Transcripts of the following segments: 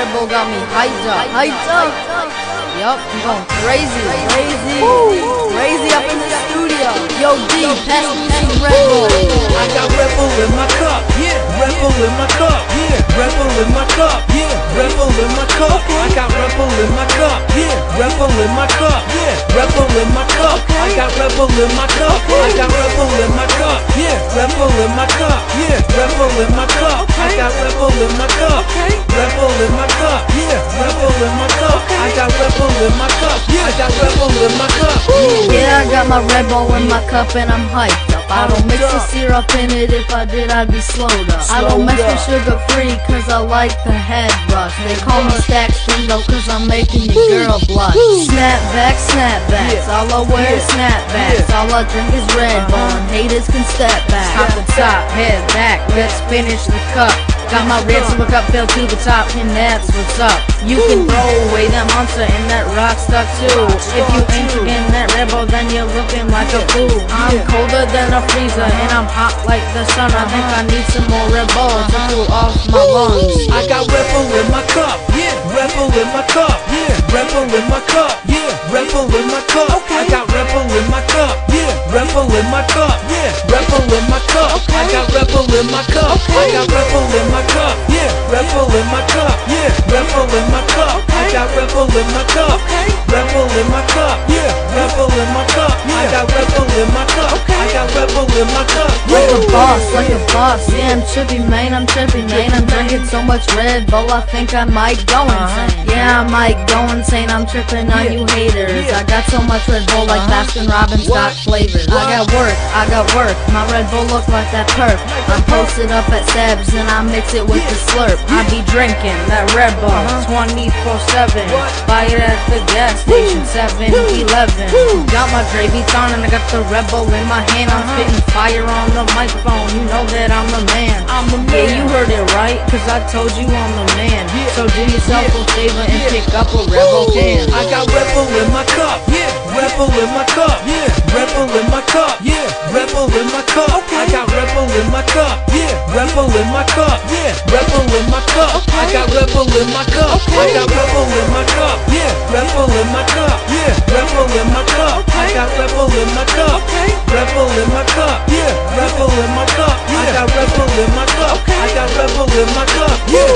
Red Bull got me hyped up. Yup, I'm going crazy up in the studio. Yo, D, pass me some Red Bull. I got Red Bull in my cup, yeah. Red Bull in my cup, yeah. Red Bull in my cup, yeah. Red Bull in my cup. I got Red Bull in my cup, yeah. Red Bull in my cup, yeah. Red Bull in my cup. I got Red Bull in my cup. I got Red Bull in my cup, yeah. Red Bull in my cup, yeah. Red Bull in my cup. I got Red Bull in my cup. Red Bull in my cup, yeah. Red Bull in my cup. I got Red Bull in my cup, yeah. I got Red Bull in my cup. Yeah, I got my Red Bull in my cup and I'm hyped up. I don't mix the syrup in it, if I did I'd be slowed up. I don't mess with sugar free cause I like the head rush. They call me Stack Stringo cause I'm making your girl blush. Snapbacks, all I wear is snapbacks. All I drink is Red Bull and haters can step back. Top to top, head back, let's finish the cup. Got my red silver cup filled to the top and that's what's up. You can throw away that monster and that rock stuff too. If you ain't drinking that Red Bull then you're looking like a fool. I'm colder than a freezer and I'm hot like the sun. I think I need some more Red Bull to cool off my lungs. I got Red Bull in my cup, yeah. Red Bull in my cup, yeah. Red Bull in my cup, yeah. Red Bull in my cup. I got Red Bull in my cup, yeah. Red Bull in my cup, yeah. Red Bull in my cup. I got Red Bull in my cup. I got Red Bull in my cup, yeah. Red Bull in my cup, yeah. Red Bull in my cup. I got Red Bull in my cup. Red Bull in my cup, yeah. Red Bull in my cup. I got Red Bull in my cup. I got Red Bull in my cup. Like a boss, yeah, I'm trippy, man, I'm drinking so much Red Bull, I think I might go insane. Yeah, I might go insane, I'm tripping on you haters. I got so much Red Bull like Baskin Robbins got flavors. I got work, my Red Bull look like that perp. I'm posted up at Seb's and I mix it with the slurp. I be drinking that Red Bull 24/7. Buy it at the gas station, 7-Eleven. Got my gravy on and I got the Red Bull in my hand. I'm spitting fire on the microphone, you know that I'm the man. Yeah, you heard it right, cause I told you I'm the man. So do yourself a favor and pick up a Red Bull can. I got Red Bull in my cup, yeah. Red Bull in my cup, yeah. Red Bull in my cup, yeah. Red Bull in my cup. I got Red Bull in my cup, yeah. Red Bull in my cup, yeah. Red Bull in my cup. I got Red Bull in my cup. I got Red Bull in my cup, yeah. Red Bull in my cup, yeah. Red Bull in my cup. I got Red Bull in my cup. Red Bull in my cup, yeah. Red Bull in my cup. I got Red Bull in my cup. I got Red Bull in my cup, yeah.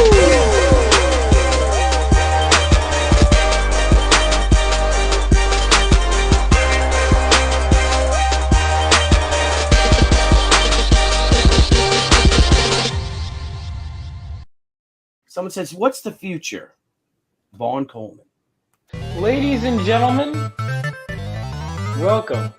Someone says, what's the future? Vaughn Coleman. Ladies and gentlemen, welcome.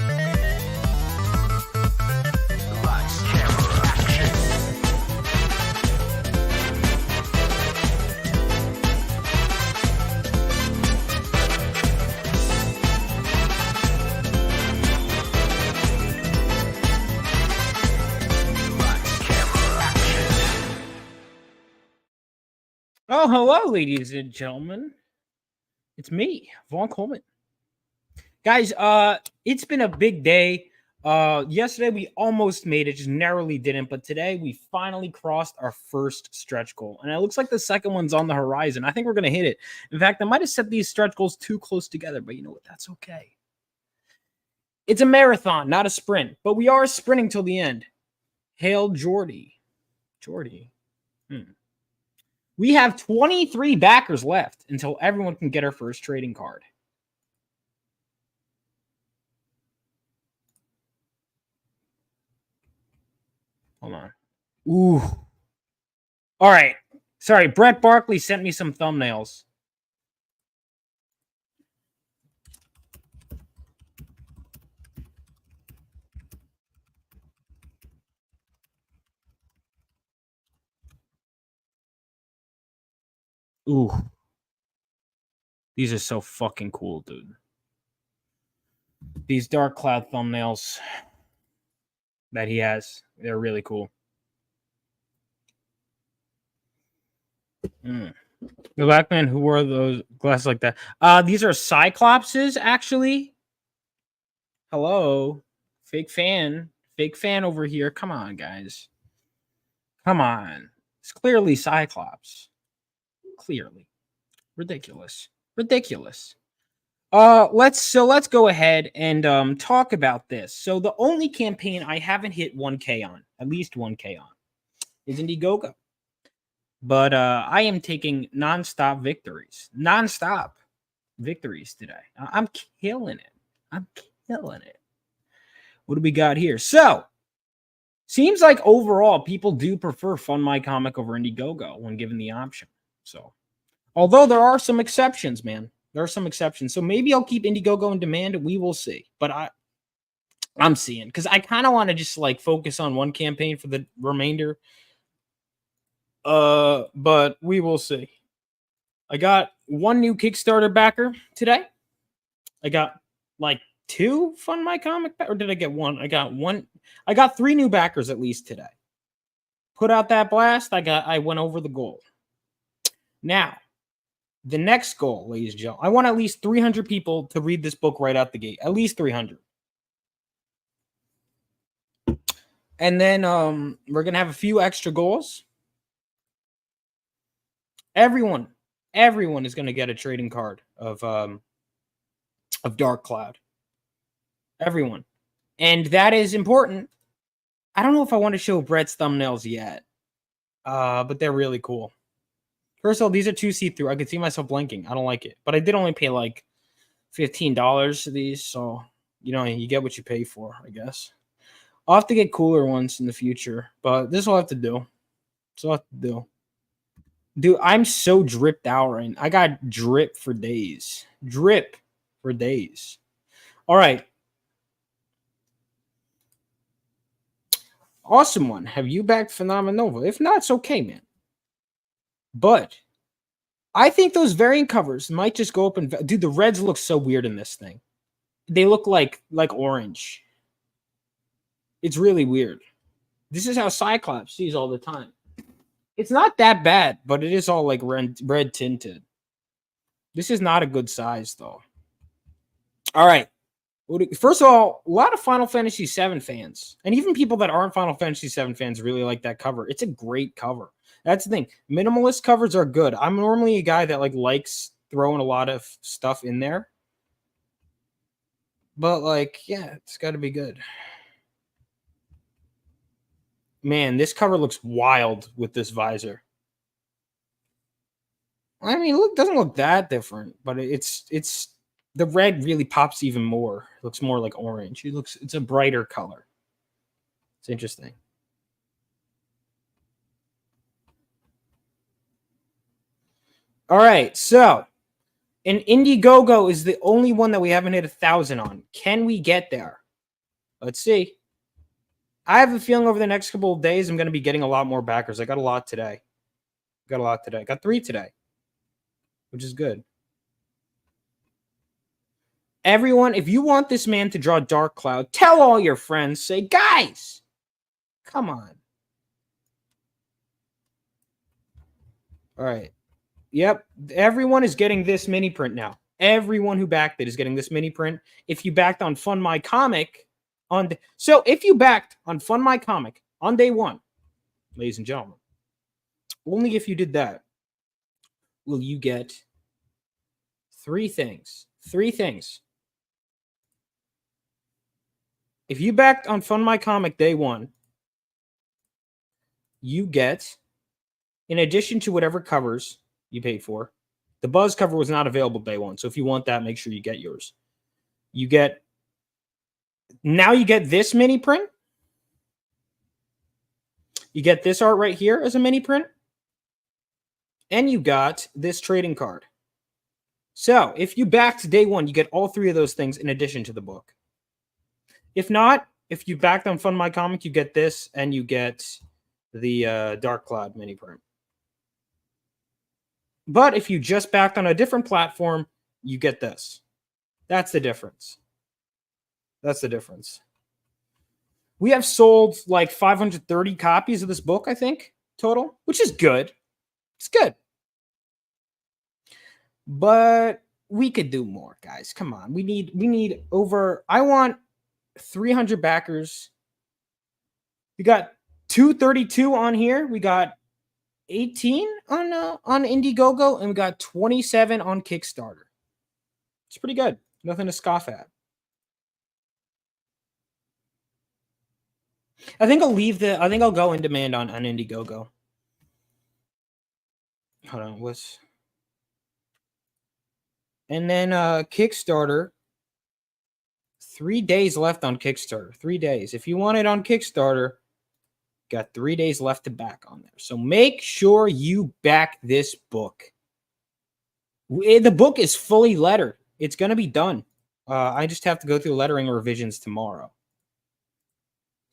Oh, hello, ladies and gentlemen. It's me, Vaughn Coleman. Guys, it's been a big day. Yesterday we almost made it, just narrowly didn't, but today we finally crossed our first stretch goal. And it looks like the second one's on the horizon. I think we're going to hit it. In fact, I might have set these stretch goals too close together, but you know what? That's okay. It's a marathon, not a sprint, but we are sprinting till the end. Hail Jordy. We have 23 backers left until everyone can get our first trading card. Hold on. Ooh. All right. Sorry, Brett Barkley sent me some thumbnails. Ooh. These are so fucking cool, dude. These dark cloud thumbnails that he has, they're really cool. The black man who wore those glasses like that. These are Cyclopses, actually. Hello. Fake fan over here. Come on, guys. Come on. It's clearly Cyclops. Clearly. Ridiculous. Ridiculous. Let's go ahead and talk about this. So the only campaign I haven't hit 1K on, at least 1K on, is Indiegogo. But I am taking nonstop victories. Nonstop victories today. I'm killing it. I'm killing it. What do we got here? So, seems like overall people do prefer Fund My Comic over Indiegogo when given the option. So, although there are some exceptions, man. There are some exceptions. So maybe I'll keep Indiegogo in demand. We will see. But I'm seeing, because I kind of want to just like focus on one campaign for the remainder. But we will see. I got one new Kickstarter backer today. I got like 2 Fund My Comic, or did I get one? I got one. I got 3 new backers at least today. Put out that blast. I went over the goal. Now, the next goal, ladies and gentlemen, I want at least 300 people to read this book right out the gate. At least 300. And then we're gonna have a few extra goals. Everyone is gonna get a trading card of Dark Cloud. Everyone. And that is important. I don't know if I want to show Brett's thumbnails yet. But they're really cool. First of all, these are too see-through. I could see myself blinking. I don't like it. But I did only pay like $15 for these, so you get what you pay for, I guess. I'll have to get cooler ones in the future, but this will have to do. This will have to do. Dude, I'm so dripped out right now. I got drip for days. Drip for days. All right. Awesome one. Have you backed Phenomenova? If not, it's okay, man. But I think those variant covers might just go up and... Dude, the reds look so weird in this thing. They look like orange. It's really weird. This is how Cyclops sees all the time. It's not that bad, but it is all like red tinted. This is not a good size, though. All right. First of all, a lot of Final Fantasy VII fans, and even people that aren't Final Fantasy VII fans, really like that cover. It's a great cover. That's the thing. Minimalist covers are good. I'm normally a guy that likes throwing a lot of stuff in there. But yeah, it's got to be good. Man, this cover looks wild with this visor. I mean, it doesn't look that different, but it's the red really pops even more. It looks more like orange. It's a brighter color. It's interesting. All right, so an Indiegogo is the only one that we haven't hit 1,000 on. Can we get there? Let's see. I have a feeling over the next couple of days I'm going to be getting a lot more backers. I got a lot today. Got 3 today, which is good. Everyone, if you want this man to draw Dark Cloud, tell all your friends. Say, guys, come on. All right. Yep. Everyone is getting this mini print now. Everyone who backed it is getting this mini print. If you backed on Fund My Comic so if you backed on Fund My Comic on day 1, ladies and gentlemen, only if you did that will you get 3 things. 3 things. If you backed on Fund My Comic day 1, you get, in addition to whatever covers you paid for, the Buzz cover was not available day 1. So if you want that, make sure you get yours. Now you get this mini print. You get this art right here as a mini print. And you got this trading card. So if you backed day 1, you get all 3 of those things in addition to the book. If not, if you backed on Fund My Comic, you get this and you get the Dark Cloud mini print. But if you just backed on a different platform, you get this. That's the difference. That's the difference. We have sold like 530 copies of this book, I think, total, which is good. It's good. But we could do more, guys. Come on. We need over, I want 300 backers. We got 232 on here. We got 18 on Indiegogo, and we got 27 on Kickstarter. It's pretty good. Nothing to scoff at. I think I'll go in demand on Indiegogo. Hold on, and then Kickstarter. 3 days left on Kickstarter. 3 days. If you want it on Kickstarter, got 3 days left to back on there. So make sure you back this book. The book is fully lettered. It's going to be done. I just have to go through lettering revisions tomorrow.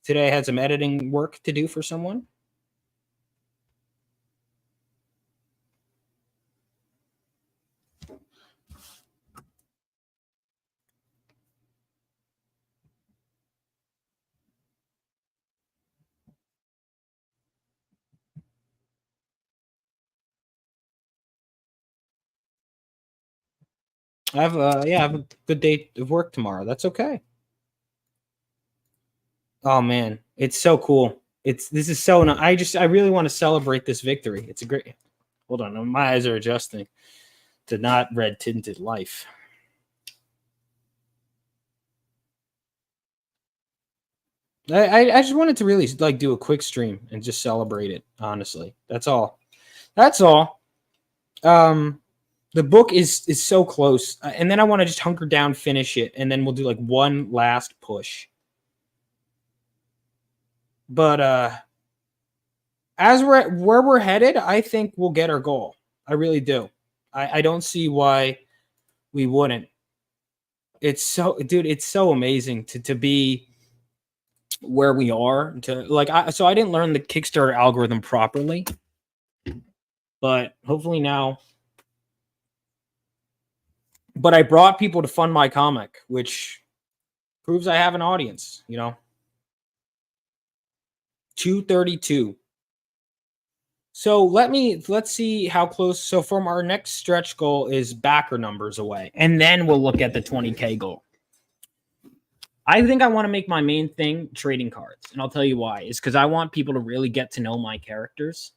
Today I had some editing work to do for someone. I have a good day of work tomorrow. That's okay. Oh man, it's so cool. This is so I really want to celebrate this victory. It's a great. Hold on, my eyes are adjusting to not red tinted life. I just wanted to really like do a quick stream and just celebrate it. Honestly, that's all. That's all. The book is so close, and then I want to just hunker down, finish it, and then we'll do like one last push. But as where we're headed, I think we'll get our goal. I really do. I don't see why we wouldn't. It's so, dude, it's so amazing to be where we are. So I didn't learn the Kickstarter algorithm properly, but hopefully now. But I brought people to fund my comic, which proves I have an audience, 232. So let's see how close. So from our next stretch goal is backer numbers away, and then we'll look at the 20K goal. I think I want to make my main thing trading cards, and I'll tell you why. It's because I want people to really get to know my characters.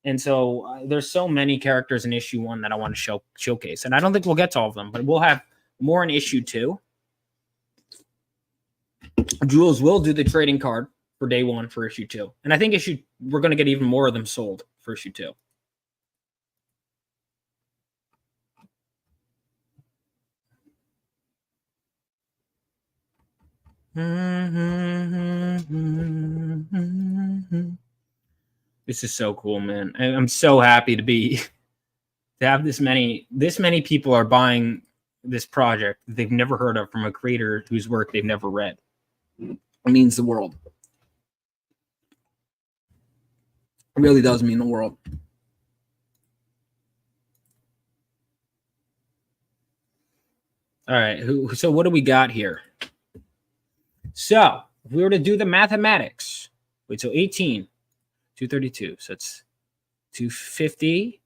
And so there's so many characters in issue 1 that I want to showcase. And I don't think we'll get to all of them, but we'll have more in issue 2. Jules will do the trading card for day 1 for issue 2. And I think we're going to get even more of them sold for issue 2. This is so cool, man. I'm so happy to have this many people are buying this project that they've never heard of from a creator whose work they've never read. It means the world. It really does mean the world. All right. So what do we got here? So if we were to do the mathematics, wait, so 18, 232. So it's 250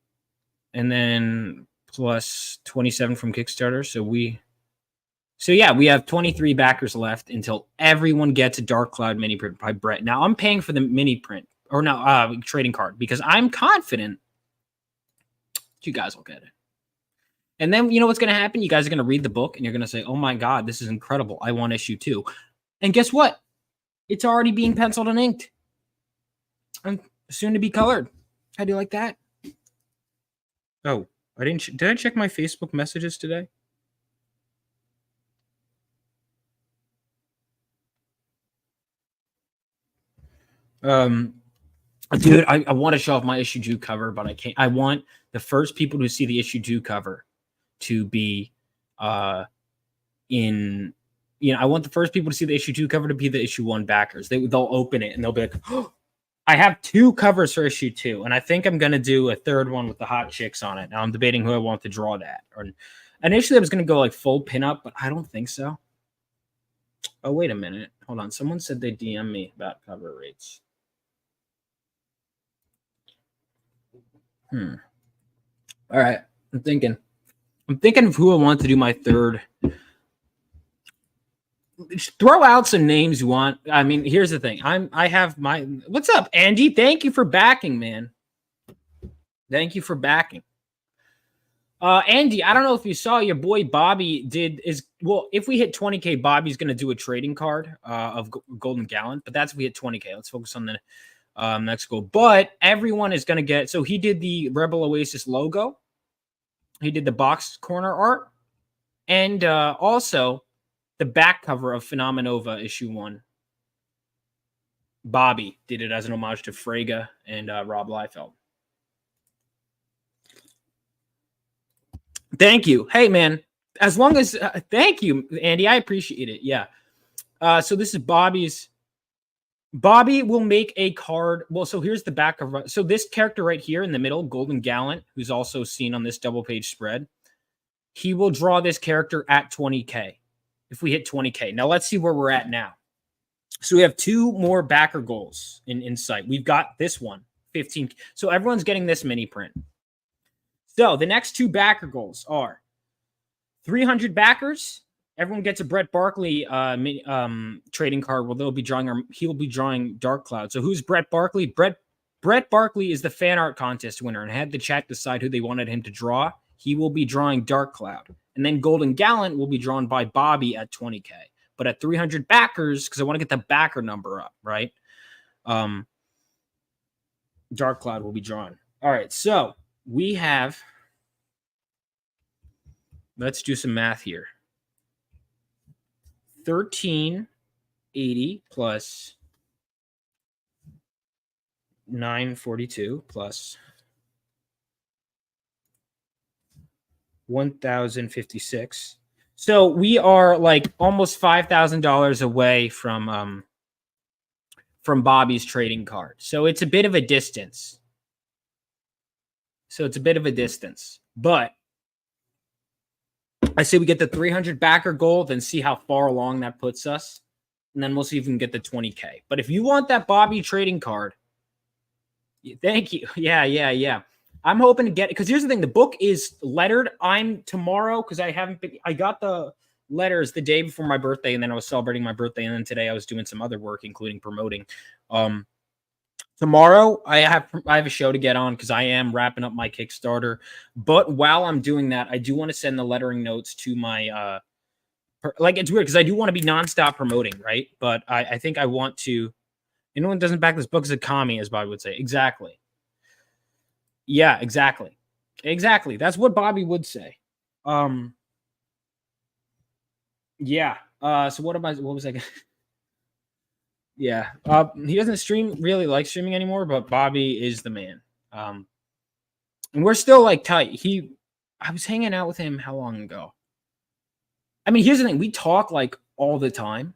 and then plus 27 from Kickstarter. So we have 23 backers left until everyone gets a Dark Cloud mini print by Brett. Now I'm paying for the mini print or no trading card because I'm confident you guys will get it. And then you know what's going to happen? You guys are going to read the book and you're going to say, "Oh my God, this is incredible. I want issue 2." And guess what? It's already being penciled and inked. And soon to be colored. How do you like that? Oh, I didn't. Did I check my Facebook messages today? Dude, I want to show off my issue 2 cover, but I can't. I want the first people to see the issue 2 cover to be I want the first people to see the issue 2 cover to be the issue 1 backers. They'll open it and they'll be like, "Oh, I have 2 covers for issue 2, and I think I'm gonna do a third one with the hot chicks on it." Now I'm debating who I want to draw that. Or initially I was gonna go like full pinup, but I don't think so. Oh, wait a minute. Hold on. Someone said they DM me about cover rates. All right. I'm thinking of who I want to do my third. Just throw out some names you want. I mean, here's the thing. I have my. What's up, Andy? Thank you for backing, man. Thank you for backing. Andy, I don't know if you saw your boy Bobby if we hit 20K, Bobby's going to do a trading card of Golden Gallant, but that's if we hit 20K. Let's focus on the next goal. But everyone is going to get, so he did the Rebel Oasis logo. He did the box corner art. And also the back cover of Phenomenova issue 1. Bobby did it as an homage to Frege and Rob Liefeld. Thank you. Hey, man. As long as thank you, Andy. I appreciate it. Yeah. So this is Bobby's. Bobby will make a card. Well, so here's the back of. So this character right here in the middle, Golden Gallant, who's also seen on this double page spread, he will draw this character at 20K. If we hit 20K. Now let's see where we're at now. So we have 2 more backer goals in sight. We've got this one, 15. So everyone's getting this mini print. So the next 2 backer goals are 300 backers. Everyone gets a Brett Barkley trading card. Well, he'll be drawing Dark Cloud. So who's Brett Barkley? Brett Barkley is the fan art contest winner and had the chat decide who they wanted him to draw. He will be drawing Dark Cloud. And then Golden Gallant will be drawn by Bobby at 20K. But at 300 backers, because I want to get the backer number up, right? Dark Cloud will be drawn. All right, so we have, let's do some math here. 1380 plus 942 plus 1056. So we are like almost $5,000 away from Bobby's trading card. So it's a bit of a distance. But I say we get the 300 backer goal, then see how far along that puts us. And then we'll see if we can get the 20K. But if you want that Bobby trading card, thank you. Yeah. I'm hoping to get it. Because here's the thing. The book is lettered. I'm tomorrow, because I got the letters the day before my birthday, and then I was celebrating my birthday. And then today I was doing some other work, including promoting. Tomorrow, I have a show to get on because I am wrapping up my Kickstarter. But while I'm doing that, I do want to send the lettering notes to my it's weird because I do want to be nonstop promoting, right? But I think I want to. Anyone doesn't back this book is a commie, as Bobby would say. Exactly. Yeah, exactly. That's what Bobby would say. Yeah. So what was I? Yeah. He doesn't really like streaming anymore, but Bobby is the man. And we're still like tight. I was hanging out with him how long ago? I mean, here's the thing. We talk like all the time.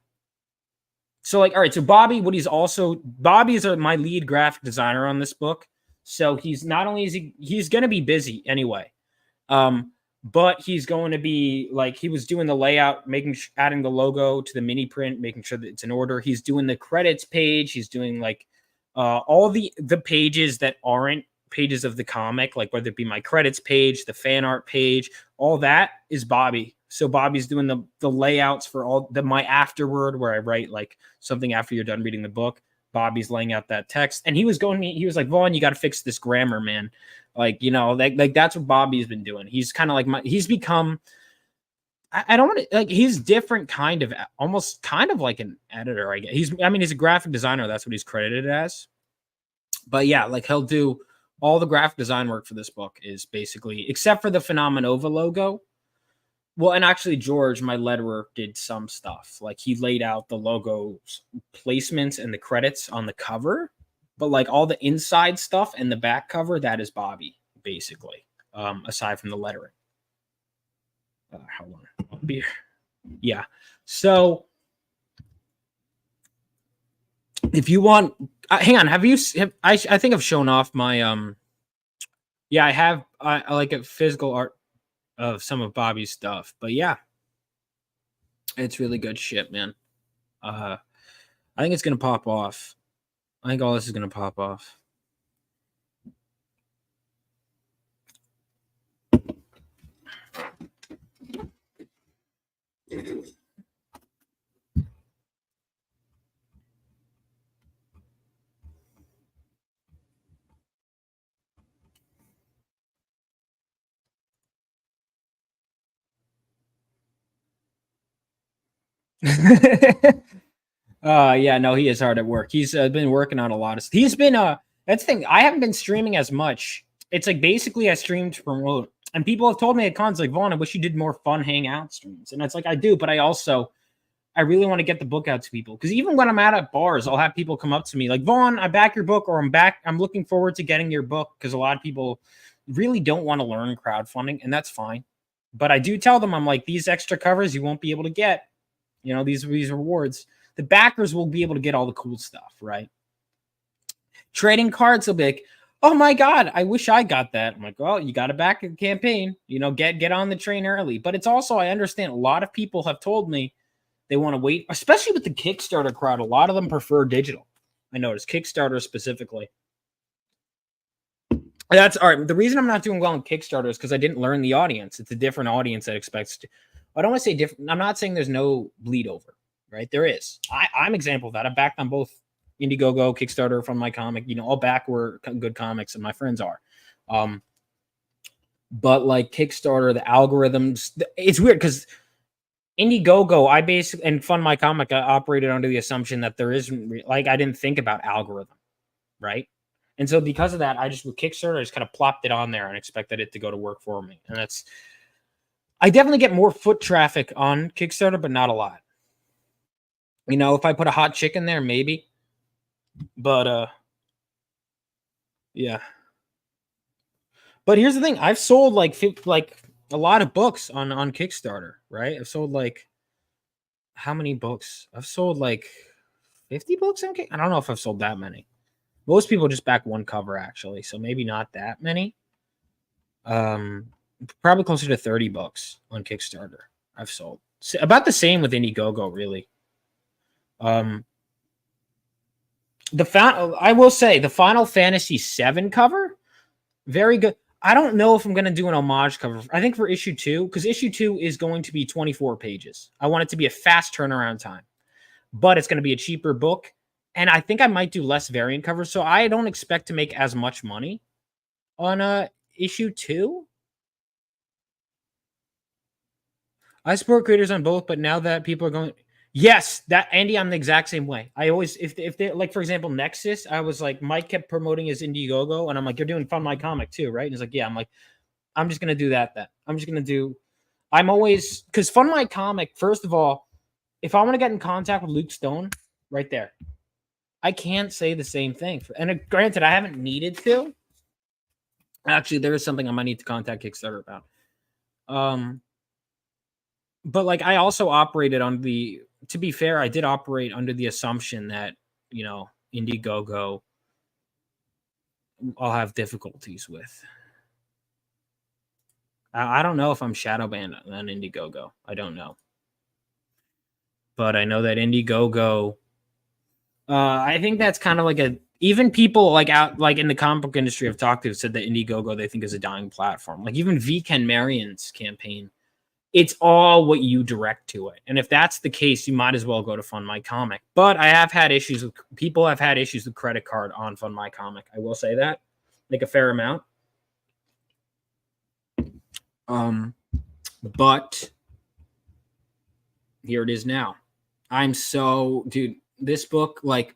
So like, all right. So Bobby is my lead graphic designer on this book. So he's not only he's going to be busy anyway. But he's going to be like, he was doing the layout, adding the logo to the mini print, making sure that it's in order. He's doing the credits page. He's doing like all the pages that aren't pages of the comic, like whether it be my credits page, the fan art page, all that is Bobby. So Bobby's doing the layouts for all my afterword, where I write like something after you're done reading the book. Bobby's laying out that text, and he was like, Vaughn, you got to fix this grammar, man. Like, like that's what Bobby's been doing. He's kind of like he's become, I don't want to, like, he's different kind of, almost kind of like an editor, I guess. He's a graphic designer. That's what he's credited as. But yeah, like he'll do all the graphic design work for this book is basically, except for the Phenomenova logo. Well, and actually George, my letterer, did some stuff. Like he laid out the logo placements and the credits on the cover. But like all the inside stuff and the back cover, that is Bobby, basically, aside from the lettering. Hold on. Beer. Yeah. So if you want, hang on. I think I've shown off my, yeah, I have, I like a physical art of some of Bobby's stuff, but yeah, it's really good shit, man. I think it's going to pop off. I think all this is going to pop off. Yeah, no, he is hard at work. He's been working on a lot of. He's been that's the thing. I haven't been streaming as much. It's like basically I streamed to promote, and people have told me at cons like, Vaughn, I wish you did more fun hangout streams, and it's like I do, but I really want to get the book out to people because even when I'm at bars, I'll have people come up to me like, Vaughn, I back your book, or I'm looking forward to getting your book, because a lot of people really don't want to learn crowdfunding, and that's fine. But I do tell them, I'm like, these extra covers you won't be able to get, these rewards. The backers will be able to get all the cool stuff, right? Trading cards will be like, oh my God, I wish I got that. I'm like, well, you got to back a campaign, get on the train early. But it's also, I understand a lot of people have told me they want to wait, especially with the Kickstarter crowd. A lot of them prefer digital. I noticed Kickstarter specifically. That's all right. The reason I'm not doing well in Kickstarter is because I didn't learn the audience. It's a different audience that expects to. I don't want to say different. I'm not saying there's no bleed over, right? There is. I'm an example of that. I backed on both Indiegogo, Kickstarter from my comic. I'll back where good comics and my friends are. But like Kickstarter, the algorithms, it's weird because Indiegogo, I basically, and Fund My Comic, I operated under the assumption that there isn't, like, I didn't think about algorithm, right? And so because of that, I just, with Kickstarter, I just kind of plopped it on there and expected it to go to work for me. And I definitely get more foot traffic on Kickstarter, but not a lot. If I put a hot chicken there, maybe. But, yeah. But here's the thing. I've sold like a lot of books on Kickstarter, right? I've sold like, how many books? I've sold like 50 books on Kickstarter. I don't know if I've sold that many. Most people just back one cover, actually, so maybe not that many. Probably closer to 30 books on Kickstarter I've sold. About the same with Indiegogo, really. I will say the Final Fantasy VII cover, very good. I don't know if I'm going to do an homage cover. I think for issue 2, because issue 2 is going to be 24 pages. I want it to be a fast turnaround time, but it's going to be a cheaper book. And I think I might do less variant covers. So I don't expect to make as much money on issue 2. I support creators on both, but now that people are going, yes, that Andy, I'm the exact same way. I always, if they like, for example, Nexus, I was like, Mike kept promoting his Indiegogo, and I'm like, you're doing Fund My Comic too, right? And he's like, yeah. I'm like, I'm just gonna do that then. I'm always, because Fund My Comic, first of all, if I want to get in contact with Luke Stone, right there, I can't say the same thing. And granted, I haven't needed to. Actually, there is something I might need to contact Kickstarter about. But like, I also operated on to be fair, I did operate under the assumption that, Indiegogo I'll have difficulties with. I don't know if I'm shadow banned on Indiegogo. I don't know. But I know that Indiegogo, I think that's kind of like even people like out like in the comic book industry I've talked to said that Indiegogo they think is a dying platform. Like even V. Ken Marion's campaign, it's all what you direct to it. And if that's the case, you might as well go to Fund My Comic. But I have had issues with people have had issues with credit card on Fund My Comic. I will say that, like a fair amount. But here it is now. Dude, this book, like,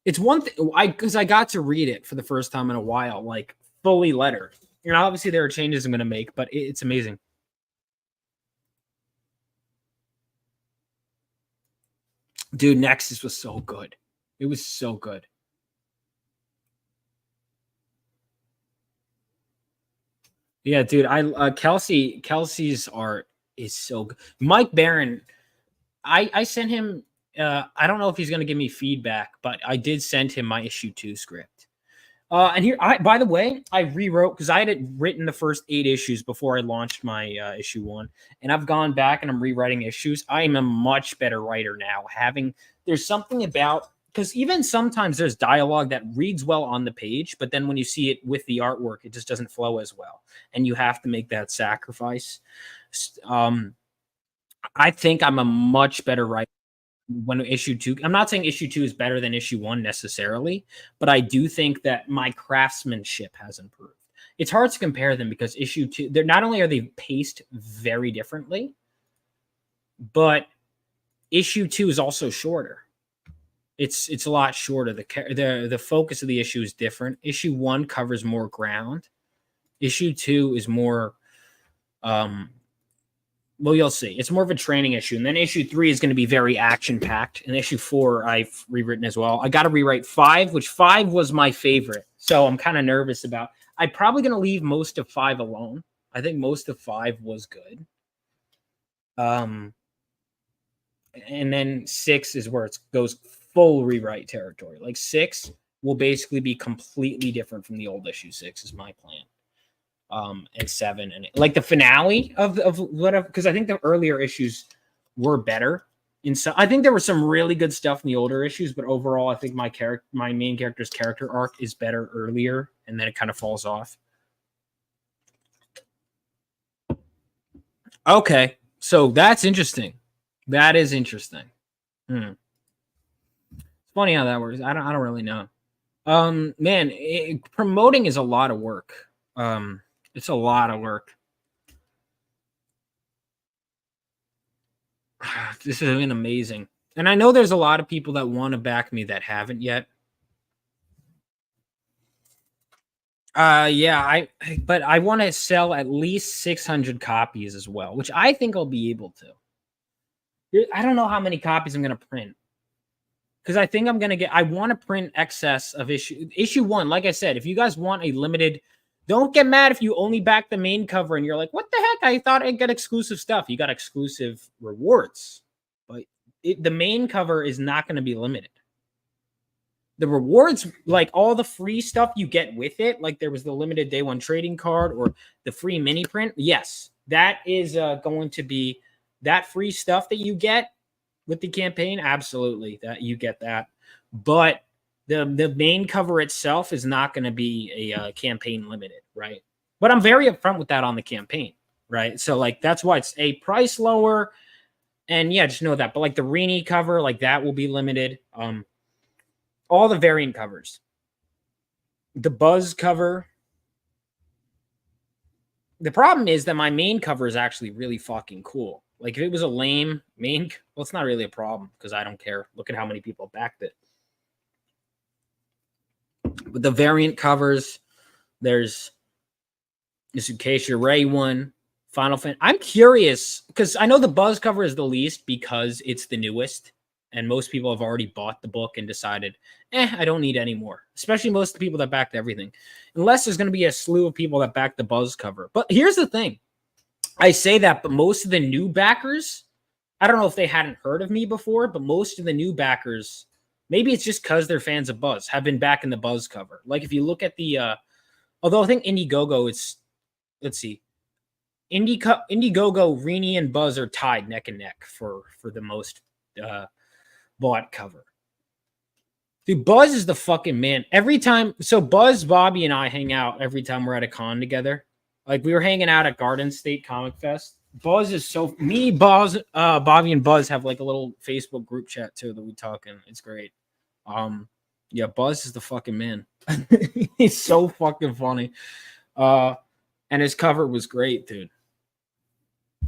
it's one thing because I got to read it for the first time in a while, like fully lettered. Obviously there are changes I'm going to make, but it's amazing. Dude, Nexus was so good. It was so good. Yeah, dude, Kelsey's art is so good. Mike Barron, I sent him I don't know if he's going to give me feedback, but I did send him my issue 2 script. And here, by the way, I rewrote because I had written the first 8 issues before I launched my issue 1, and I've gone back and I'm rewriting issues. I am a much better writer now. There's something about, because even sometimes there's dialogue that reads well on the page, but then when you see it with the artwork, it just doesn't flow as well, and you have to make that sacrifice. I think I'm a much better writer when issue 2, I'm not saying issue 2 is better than issue 1 necessarily, but I do think that my craftsmanship has improved. It's hard to compare them because issue 2, they're not only are they paced very differently, but issue 2 is also shorter. It's a lot shorter. The focus of the issue is different. Issue 1 covers more ground. Issue 2 is more well, you'll see. It's more of a training issue. And then issue 3 is going to be very action-packed. And issue 4, I've rewritten as well. I got to rewrite 5, which 5 was my favorite. So I'm kind of nervous about. I'm probably going to leave most of 5 alone. I think most of 5 was good. And then 6 is where it goes full rewrite territory. Like 6 will basically be completely different from the old issue 6 is my plan. And 7 and like the finale of whatever, because I think the earlier issues were better. So I think there was some really good stuff in the older issues, but overall, I think my main character's character arc is better earlier, and then it kind of falls off. Okay, so that's interesting. That is interesting. It's funny how that works. I don't really know. Man, promoting is a lot of work. It's a lot of work. This has been amazing. And I know there's a lot of people that want to back me that haven't yet. Yeah, but I want to sell at least 600 copies as well, which I think I'll be able to. I don't know how many copies I'm going to print. Because I think I'm going to I want to print excess of issue 1. Like I said, if you guys want a limited, don't get mad if you only back the main cover and you're like, what the heck? I thought I'd get exclusive stuff. You got exclusive rewards. But the main cover is not going to be limited. The rewards, like all the free stuff you get with it, like there was the limited day 1 trading card or the free mini print. Yes, that is going to be that free stuff that you get with the campaign. Absolutely, that you get that. But the main cover itself is not going to be a campaign limited, right? But I'm very upfront with that on the campaign, right? So like that's why it's a price lower, and yeah, just know that. But like the Rini cover, like that will be limited. All the variant covers, the Buzz cover. The problem is that my main cover is actually really fucking cool. Like if it was a lame main, well, it's not really a problem because I don't care. Look at how many people backed it. But the variant covers, there's this Acacia Ray one, Final Fantasy. I'm curious because I know the Buzz cover is the least because it's the newest, and most people have already bought the book and decided, I don't need any more. Especially most of the people that backed everything, unless there's going to be a slew of people that backed the Buzz cover. But here's the thing: I say that, but most of the new backers, I don't know if they hadn't heard of me before, but most of the new backers. Maybe it's just because they're fans of Buzz, have been back in the Buzz cover. Like if you look at the, although I think Indiegogo, let's see, Indiegogo, Rini, and Buzz are tied neck and neck for the most bought cover. Dude, Buzz is the fucking man. Every time, so Buzz, Bobby, and I hang out every time we're at a con together. Like we were hanging out at Garden State Comic Fest. Buzz is Buzz, Bobby, and Buzz have like a little Facebook group chat too that we talk in. It's great. Yeah, Buzz is the fucking man. He's so fucking funny. And his cover was great, dude.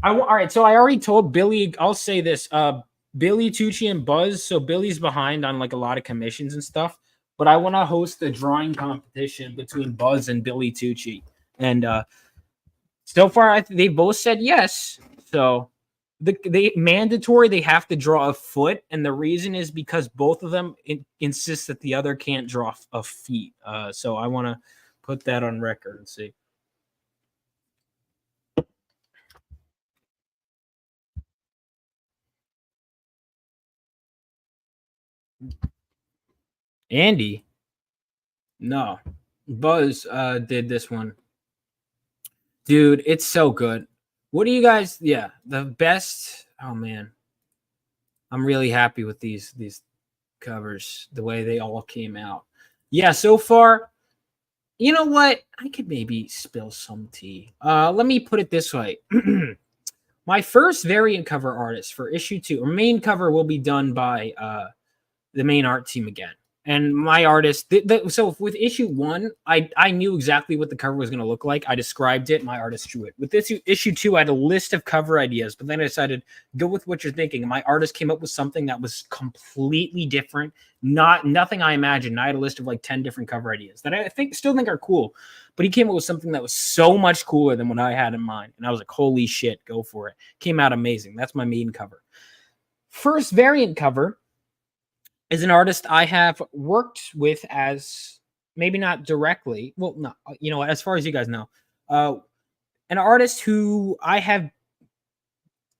All right, so I already told Billy, I'll say this. Billy, Tucci, and Buzz. So Billy's behind on like a lot of commissions and stuff. But I want to host a drawing competition between Buzz and Billy Tucci. And so far, they both said yes. So they mandatory, they have to draw a foot. And the reason is because both of them insist that the other can't draw a feet. So I want to put that on record and see. Andy? No. Buzz did this one. Dude, it's so good. What do you guys? Yeah, the best. Oh man, I'm really happy with these covers. The way they all came out. Yeah, so far. You know what? I could maybe spill some tea. Let me put it this way. My first variant cover artist for issue 2, or main cover, will be done by the main art team again. And my artist, so with issue 1, I knew exactly what the cover was going to look like. I described it. My artist drew it. With this issue 2, I had a list of cover ideas, but then I decided go with what you're thinking. And my artist came up with something that was completely different. Nothing I imagined. I had a list of like 10 different cover ideas that I still think are cool, but he came up with something that was so much cooler than what I had in mind. And I was like, holy shit, go for it. Came out amazing. That's my main cover. First variant cover is an artist I have worked with as, maybe not directly, well, no, as far as you guys know, an artist who I have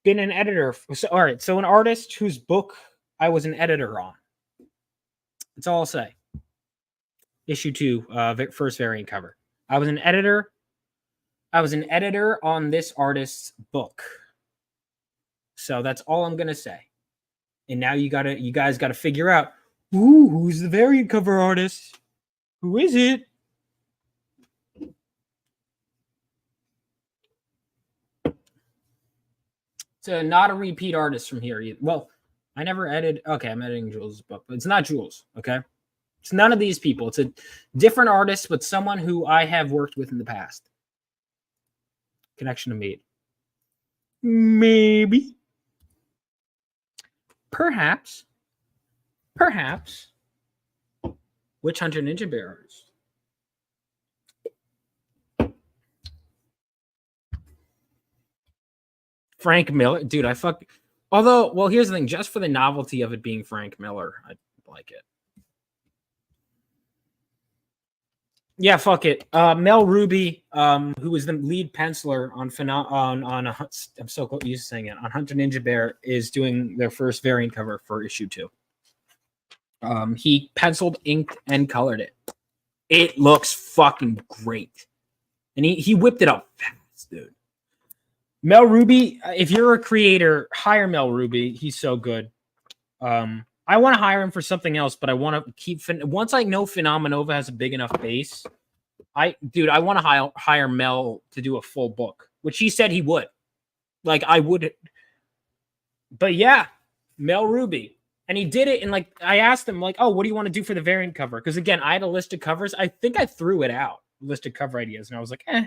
been an editor. All right, so an artist whose book I was an editor on. That's all I'll say. Issue 2, first variant cover. I was an editor on this artist's book. So that's all I'm gonna say. And now you guys gotta figure out, who's the variant cover artist? Who is it? It's not a repeat artist from here. Well, I never edited. Okay, I'm editing Jules' book, but it's not Jules. Okay, it's none of these people. It's a different artist, but someone who I have worked with in the past. Connection to made. Maybe. Perhaps. Witch Hunter Ninja Bear artist. Frank Miller. Dude, although, well, here's the thing. Just for the novelty of it being Frank Miller, I like it. Yeah, fuck it. Mel Ruby, who was the lead penciler on I'm so used to saying it, on Hunter Ninja Bear, is doing their first variant cover for issue 2. He penciled, inked, and colored it. It looks fucking great. And he whipped it up fast, dude. Mel Ruby, if you're a creator, hire Mel Ruby. He's so good. I want to hire him for something else, but I want to keep... Once I know Phenomenova has a big enough base, I want to hire Mel to do a full book, which he said he would. Like, I would... But yeah, Mel Ruby. And he did it, and like, I asked him, like, oh, what do you want to do for the variant cover? Because again, I had a list of covers. I think I threw it out, list of cover ideas, and I was like, eh.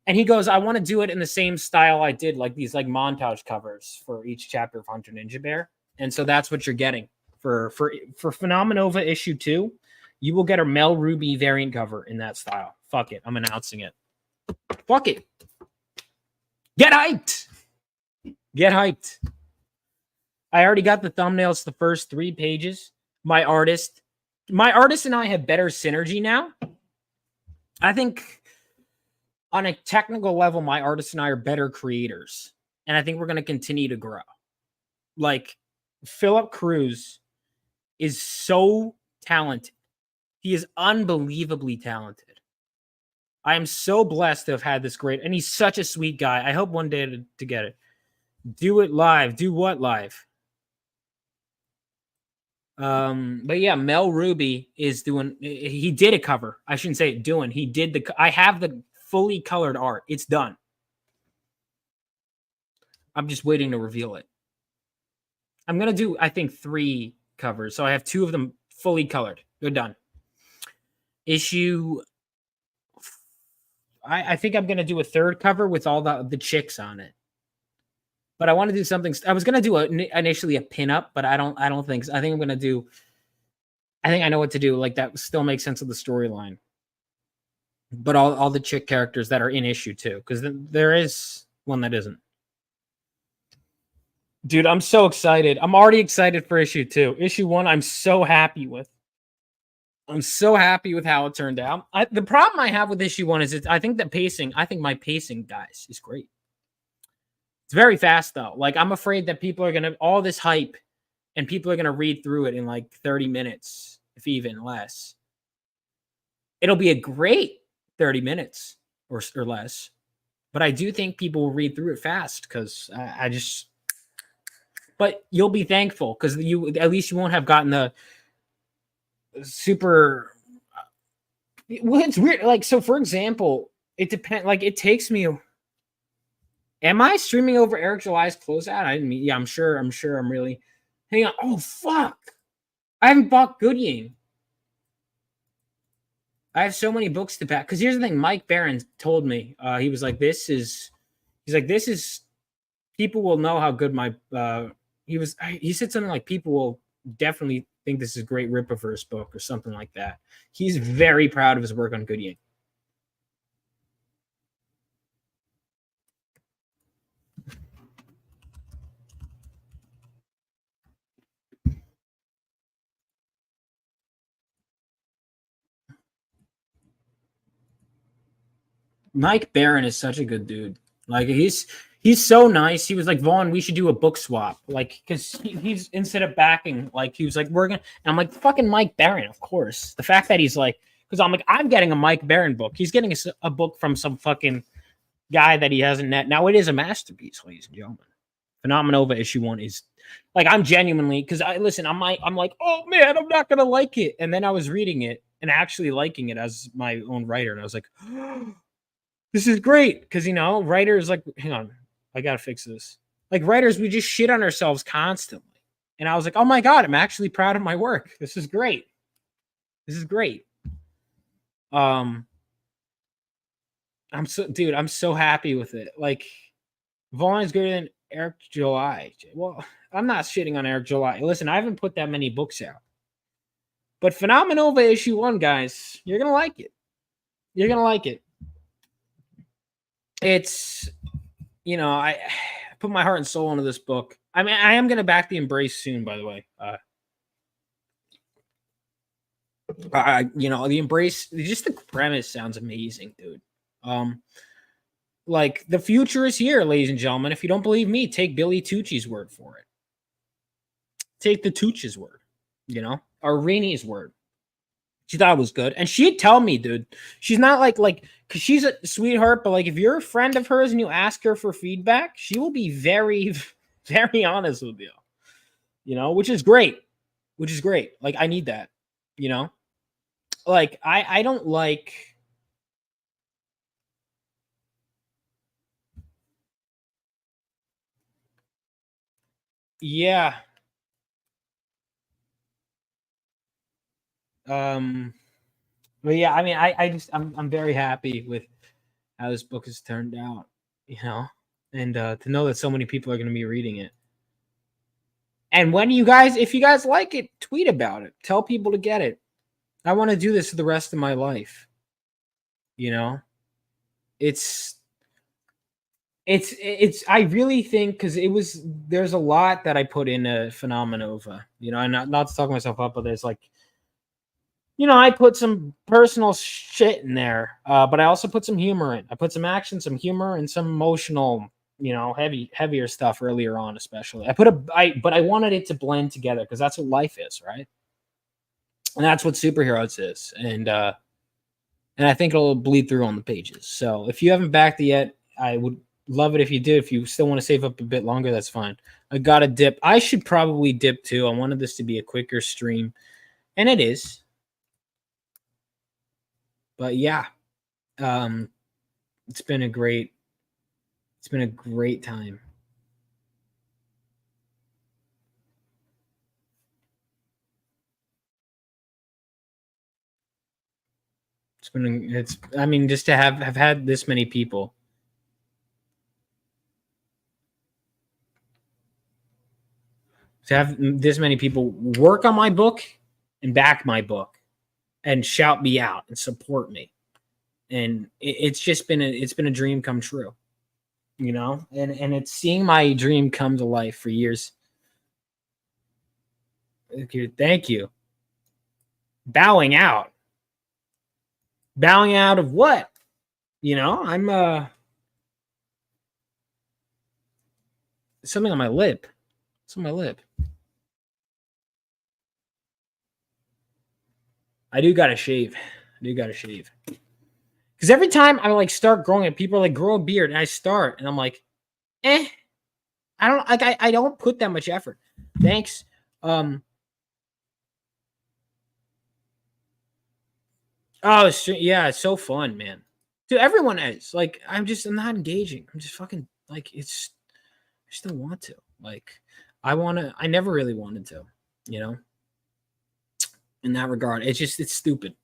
And he goes, I want to do it in the same style I did, like these like montage covers for each chapter of Hunter Ninja Bear. And so that's what you're getting for Phenomenova issue 2. You will get a Mel Ruby variant cover in that style. Fuck it, I'm announcing it. Fuck it. Get hyped. Get hyped. I already got the thumbnails to the first 3 pages. My artist and I have better synergy now. I think on a technical level, my artist and I are better creators. And I think we're going to continue to grow. Like, Philip Cruz is so talented. He is unbelievably talented. I am so blessed to have had this great, and he's such a sweet guy. I hope one day to get it. Do it live. Do what live? But yeah, Mel Ruby is doing, he did a cover. I shouldn't say doing. He did I have the fully colored art. It's done. I'm just waiting to reveal it. I'm going to do, I think, 3 covers. So I have 2 of them fully colored. They're done. Issue... I think I'm going to do a 3rd cover with all the chicks on it. But I want to do something... I was going to do initially a pinup, but I don't think... I think I'm going to do... I think I know what to do. Like, that still makes sense of the storyline. But all the chick characters that are in issue 2. Because there is one that isn't. Dude, I'm so excited. I'm already excited for issue 2. Issue 1, I'm so happy with. I'm so happy with how it turned out. The problem I have with issue 1 is I think my pacing, guys, is great. It's very fast, though. Like, I'm afraid that people are going to, all this hype, and people are going to read through it in like 30 minutes, if even less. It'll be a great 30 minutes or less. But I do think people will read through it fast because I just... But you'll be thankful because at least you won't have gotten the super... Well, it's weird. Like, so for example, it depends. Like, it takes me... Am I streaming over Eric July's closeout? I didn't mean... Yeah, I'm sure I'm really... Hang on. Oh, fuck. I haven't bought Gooding. I have so many books to pack. Because here's the thing, Mike Barron told me, he was like, this is people will know how good my he said something like people will definitely think this is a great Rippaverse book or something like that. He's very proud of his work on Gooding. Mike Barron is such a good dude. Like he's so nice. He was like, Vaughn, we should do a book swap. Like, because he's instead of backing, like he was like, we're gonna. And I'm like, fucking Mike Barron, of course. The fact that he's like, because I'm like, I'm getting a Mike Barron book. He's getting a book from some fucking guy that he hasn't met. Now it is a masterpiece, ladies and gentlemen. Phenomenova issue 1 is like, I'm genuinely, because I'm like, oh man, I'm not gonna like it. And then I was reading it and actually liking it as my own writer, and I was like, this is great. Because writers, like, hang on, I gotta fix this. Like, writers, we just shit on ourselves constantly. And I was like, oh my God, I'm actually proud of my work. This is great. This is great. I'm so happy with it. Like, Vaughn is greater than Eric July. Well, I'm not shitting on Eric July. Listen, I haven't put that many books out. But Phenomenova issue 1, guys, you're gonna like it. You're gonna like it. It's, I put my heart and soul into this book. I mean, I am gonna back the Embrace soon, by the way. The Embrace, just the premise sounds amazing, dude. Like, the future is here, ladies and gentlemen. If you don't believe me, take Billy Tucci's word for it. Take the Tucci's word, or Rini's word. She thought it was good. And she'd tell me, dude, she's not like, because she's a sweetheart, but like, if you're a friend of hers and you ask her for feedback, she will be very, very honest with you, which is great. Like, I need that, like, I don't like, yeah. But yeah, I mean, I'm very happy with how this book has turned out, and to know that so many people are going to be reading it. And if you guys like it, tweet about it. Tell people to get it. I want to do this for the rest of my life. It's I really think, because there's a lot that I put in a Phenomenova, and not to talk myself up, but there's like, I put some personal shit in there, but I also put some humor in. I put some action, some humor, and some emotional, heavier stuff earlier on, especially. But I wanted it to blend together, because that's what life is, right? And that's what superheroes is, and I think it'll bleed through on the pages. So if you haven't backed it yet, I would love it if you did. If you still want to save up a bit longer, that's fine. I got to dip. I should probably dip too. I wanted this to be a quicker stream, and it is. But yeah, it's been a great time. I mean, just to have had this many people. To have this many people work on my book and back my book and shout me out and support me. And it's been a dream come true, and it's seeing my dream come to life for years. Thank you. Bowing out of what? I'm something on my lip. It's on my lip. I do gotta shave. Because every time I like start growing it, people are like, grow a beard, and I start, and I'm like, I don't like. I don't put that much effort. Thanks. Oh, yeah, it's so fun, man. Dude, everyone is like, I'm not engaging. I'm just fucking like, I just don't want to. Like, I never really wanted to, in that regard. It's stupid.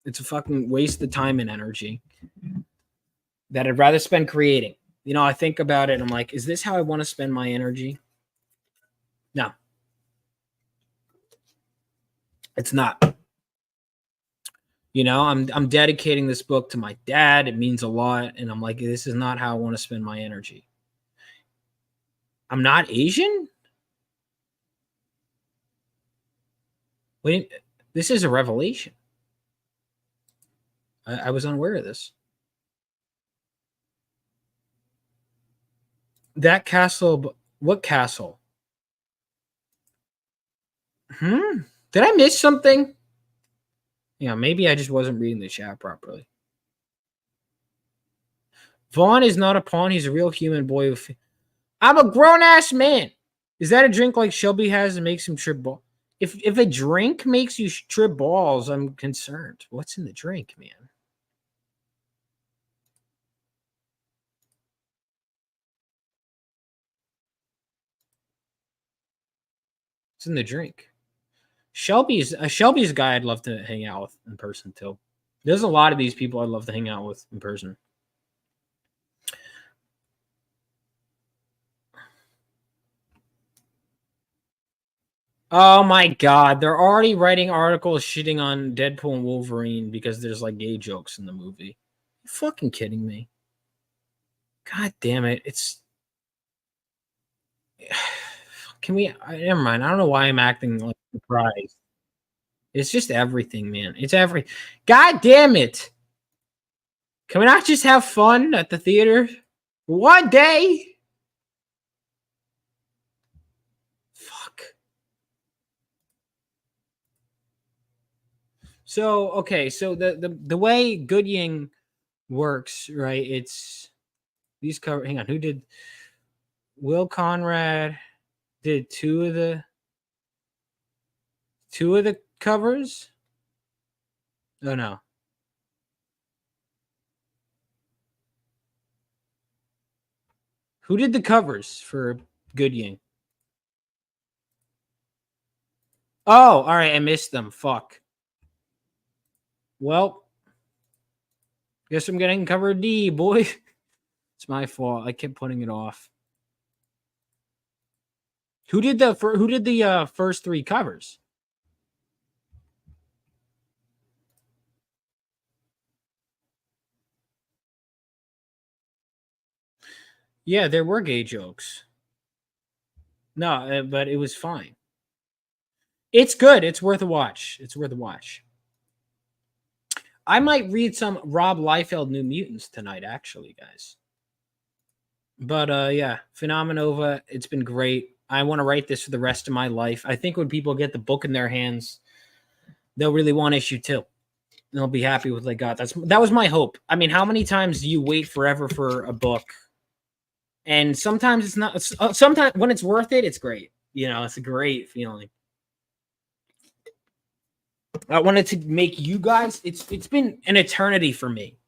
It's a fucking waste of time and energy that I'd rather spend creating. You know, I think about it and I'm like, is this how I want to spend my energy? No. It's not. You know, I'm dedicating this book to my dad. It means a lot. And I'm like, this is not how I want to spend my energy. I'm not Asian? Wait, this is a revelation. I was unaware of this. That castle, what castle? Did I miss something? Yeah, maybe I just wasn't reading the chat properly. Vaughn is not a pawn. He's a real human boy. I'm a grown-ass man. Is that a drink like Shelby has that makes him trip ball? If a drink makes you trip balls, I'm concerned. What's in the drink, man? What's in the drink? Shelby's a guy I'd love to hang out with in person too. There's a lot of these people I'd love to hang out with in person. Oh my god, they're already writing articles shitting on Deadpool and Wolverine because there's like gay jokes in the movie. You fucking kidding me? God damn it. It's can we never mind. I don't know why I'm acting like surprised. It's just everything, man. It's every God damn it. Can we not just have fun at the theater? One day. Fuck. So okay, so the way Good Ying works, right? It's these cover. Hang on, who did? Will Conrad did two of the covers. Oh no. Who did the covers for Good Ying? Oh, all right. I missed them. Fuck. Well, guess I'm getting cover D, boy. It's my fault. I kept putting it off. Who did the first three covers? Yeah, there were gay jokes. No, but it was fine. It's good. It's worth a watch. It's worth a watch. I might read some Rob Liefeld New Mutants tonight, actually, guys. But yeah, Phenomenova, it's been great. I want to write this for the rest of my life. I think when people get the book in their hands, they'll really want issue 2. They'll be happy with what they got. That was my hope. I mean, how many times do you wait forever for a book? And sometimes it's not. Sometimes when it's worth it, it's great. You know, it's a great feeling. I wanted to make you guys. It's been an eternity for me.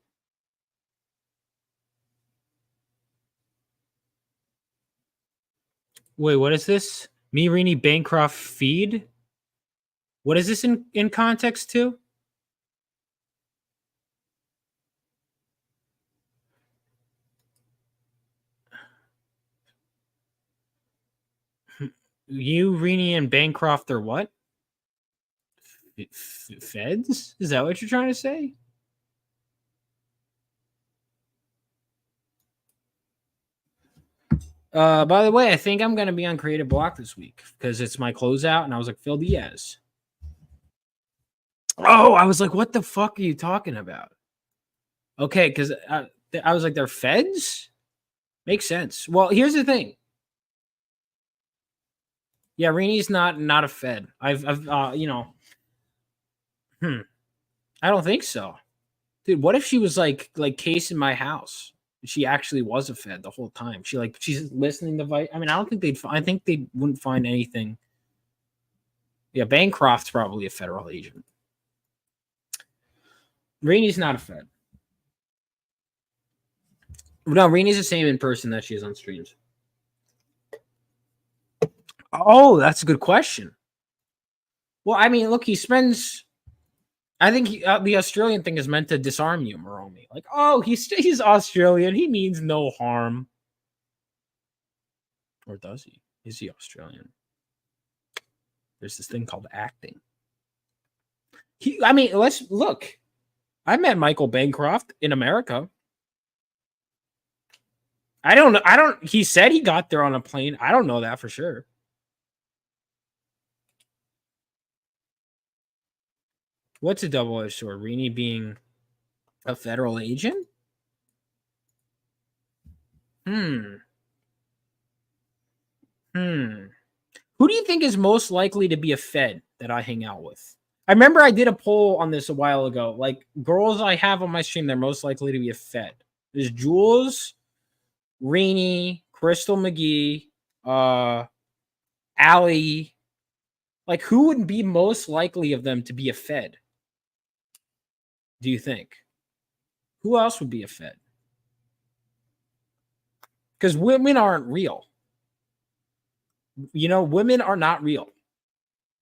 Wait, what is this? Me, Rini Bancroft feed? What is this in context to? You, Rini, and Bancroft are what? Feds? Is that what you're trying to say? By the way, I think I'm going to be on Creative Block this week because it's my closeout, and I was like, Phil Diaz. Oh, I was like, what the fuck are you talking about? Okay, because I was like, they're feds? Makes sense. Well, here's the thing. Yeah, Rini's not a fed. I've you know. I don't think so. Dude, what if she was like casing my house? She actually was a fed the whole time. She's listening to I mean, I think they wouldn't find anything. Yeah, Bancroft's probably a federal agent. Rini's not a fed. No, Rini's the same in person that she is on streams. Oh, that's a good question. Well, I mean, look, he spends. I think the Australian thing is meant to disarm you, Moromi. Like, oh, he's Australian. He means no harm. Or does he? Is he Australian? There's this thing called acting. I mean, let's look. I met Michael Bancroft in America. I don't know. He said he got there on a plane. I don't know that for sure. What's a double-edged sword? Rini being a federal agent? Who do you think is most likely to be a Fed that I hang out with? I remember I did a poll on this a while ago. Like, girls I have on my stream, they're most likely to be a Fed. There's Jules, Rainey, Crystal McGee, Allie. Like, who would be most likely of them to be a Fed? Do you think? Who else would be a Fed? Because women aren't real. You know, women are not real.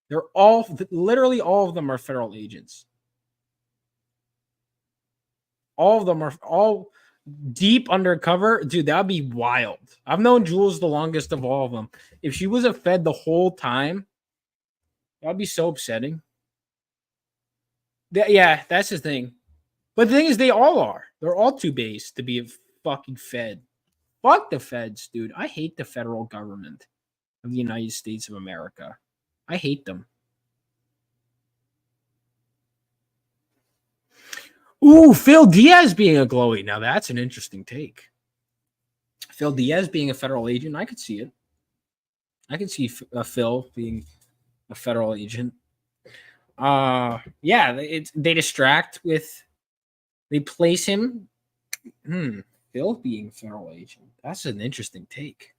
They're literally all of them are federal agents. All of them are all deep undercover. Dude, that'd be wild. I've known Jules the longest of all of them. If she was a Fed the whole time, that'd be so upsetting. Yeah, that's the thing. But the thing is, they all are. They're all too base to be a fucking Fed. Fuck the Feds, dude. I hate the federal government of the United States of America. I hate them. Ooh, Phil Diaz being a glowy. Now that's an interesting take. Phil Diaz being a federal agent, I could see it. I could see Phil being a federal agent. Yeah, they distract with. They place him. Phil being federal agent. That's an interesting take.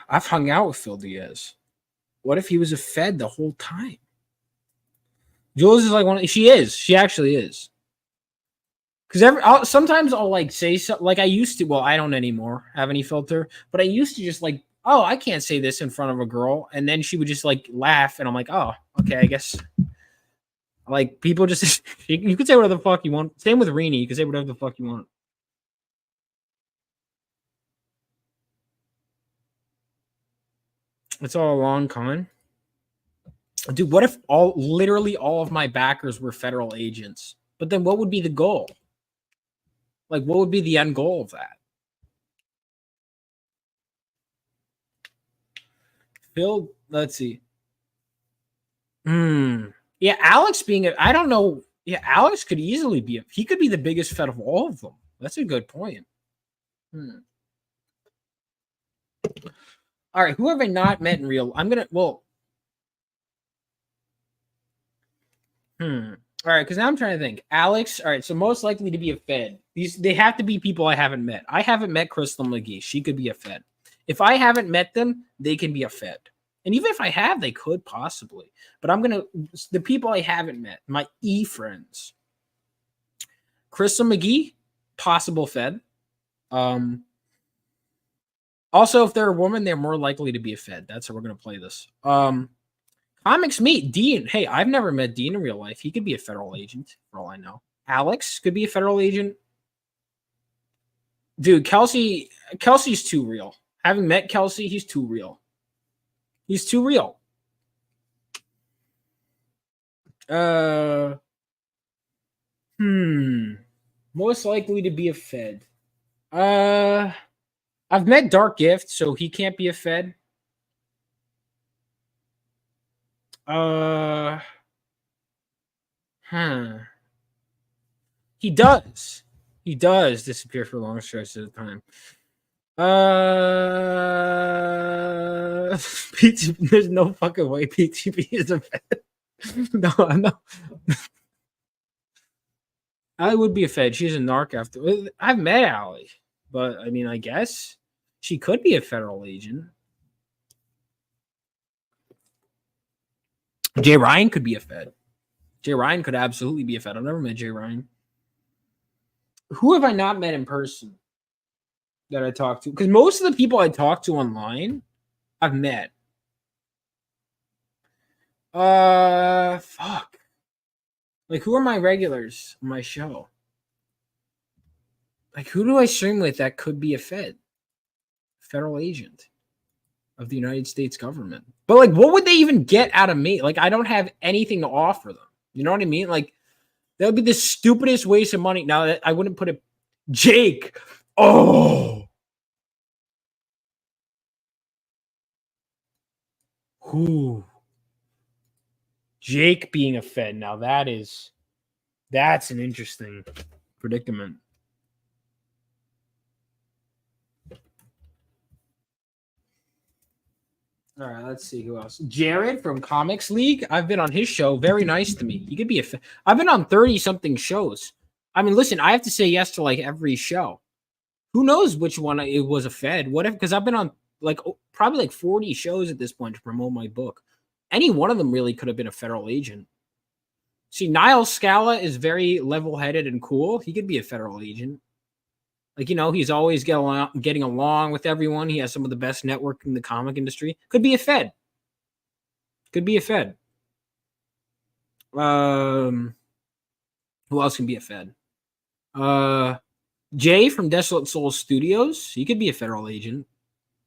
I've hung out with Phil Diaz. What if he was a Fed the whole time? Jules is like one. She is. She actually is. Because sometimes I'll like say something. Like I used to. Well, I don't anymore have any filter. But I used to just like, oh, I can't say this in front of a girl, and then she would just like laugh, and I'm like, oh, okay, I guess. Like people just you could say whatever the fuck you want. Same with Rini. You can say whatever the fuck you want. It's all a long con. Dude, what if literally all of my backers were federal agents? But then what would be the goal? Like, what would be the end goal of that? Phil, let's see. Yeah, Alex being I don't know. Yeah, Alex could easily be he could be the biggest Fed of all of them. That's a good point. All right, who have I not met in real? I'm gonna All right, because now I'm trying to think. Alex, all right, so most likely to be a Fed. They have to be people I haven't met. I haven't met Crystal McGee. She could be a Fed. If I haven't met them, they can be a Fed. And even if I have, they could possibly. But the people I haven't met, my friends. Crystal McGee, possible Fed. Also, if they're a woman, they're more likely to be a Fed. That's how we're going to play this. Comics meet Dean. Hey, I've never met Dean in real life. He could be a federal agent, for all I know. Alex could be a federal agent. Dude, Kelsey's too real. Having met Kelsey, he's too real. He's too real. Most likely to be a Fed. I've met Dark Gift, so he can't be a Fed. He does. He does disappear for long stretches of time. PTB, there's no fucking way PTB is a Fed. No, I'm not. Allie would be a Fed. She's a narc after. I've met Allie, but I mean, I guess she could be a federal agent. Jay Ryan could be a Fed. Jay Ryan could absolutely be a Fed. I've never met Jay Ryan. Who have I not met in person? that I talk to, because most of the people I talk to online, I've met. Fuck. Like, who are my regulars on my show? Like, who do I stream with that could be a federal agent of the United States government? But like, what would they even get out of me? Like, I don't have anything to offer them. You know what I mean? Like, that would be the stupidest waste of money. Now, I wouldn't put it. Jake. Oh. Who? Jake being a Fed. Now, that's an interesting predicament. All right, let's see who else. Jared from Comics League. I've been on his show. Very nice to me. He could be a Fed. I've been on 30-something shows. I mean, listen, I have to say yes to like every show. Who knows which one it was a Fed? What if, because I've been on like probably like 40 shows at this point to promote my book. Any one of them really could have been a federal agent. See, Niall Scala is very level-headed and cool. He could be a federal agent. Like, you know, he's always getting along with everyone. He has some of the best network in the comic industry. Could be a Fed. Could be a Fed. Who else can be a Fed? Jay from Desolate Soul Studios. He could be a federal agent.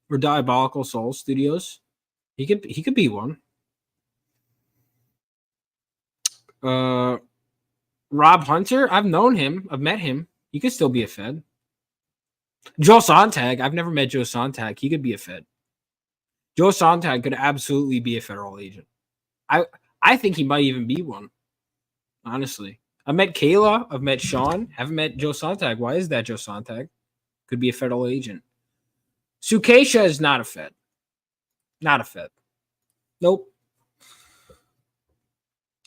Or Diabolical Soul Studios. He could be one. Rob Hunter. I've known him. I've met him. He could still be a Fed. Joe Sontag. I've never met Joe Sontag. He could be a Fed. Joe Sontag could absolutely be a federal agent. I think he might even be one. Honestly. I've met Kayla. I've met Sean. Haven't met Joe Sontag. Why is that Joe Sontag? Could be a federal agent. Sukeisha is not a Fed. Not a Fed. Nope.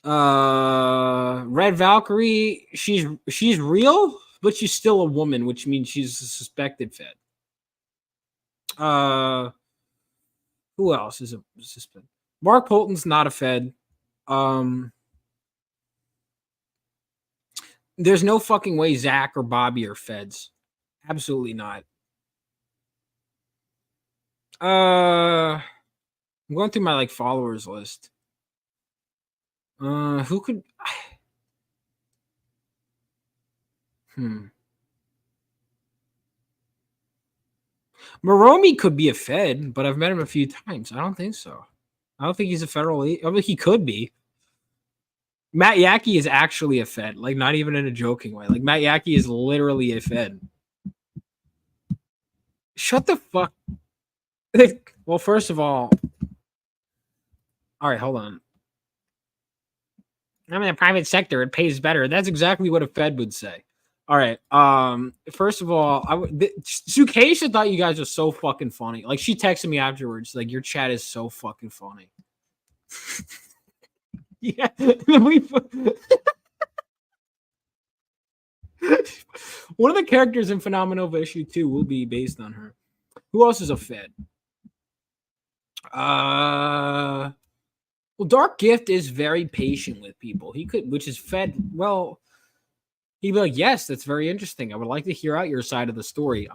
Red Valkyrie, she's real, but she's still a woman, which means she's a suspected Fed. Who else is a suspect? Mark Polton's not a Fed. There's no fucking way Zach or Bobby are Feds. Absolutely not. I'm going through my like followers list. Who could? Moromi could be a Fed, but I've met him a few times. I don't think so. I don't think he's a federal. I mean, he could be. Matt Yackey is actually a Fed, like not even in a joking way. Like Matt Yackey is literally a Fed. Shut the fuck. Well, first of all right, hold on. I'm in the private sector. It pays better. That's exactly what a Fed would say. All right. First of all, Sukeisha thought you guys are so fucking funny. Like she texted me afterwards, like your chat is so fucking funny. Yeah. One of the characters in Phenomenova issue 2 will be based on her. Who else is a Fed? Well, Dark Gift is very patient with people. He could, which is Fed. Well, he'd be like, yes, that's very interesting. I would like to hear out your side of the story.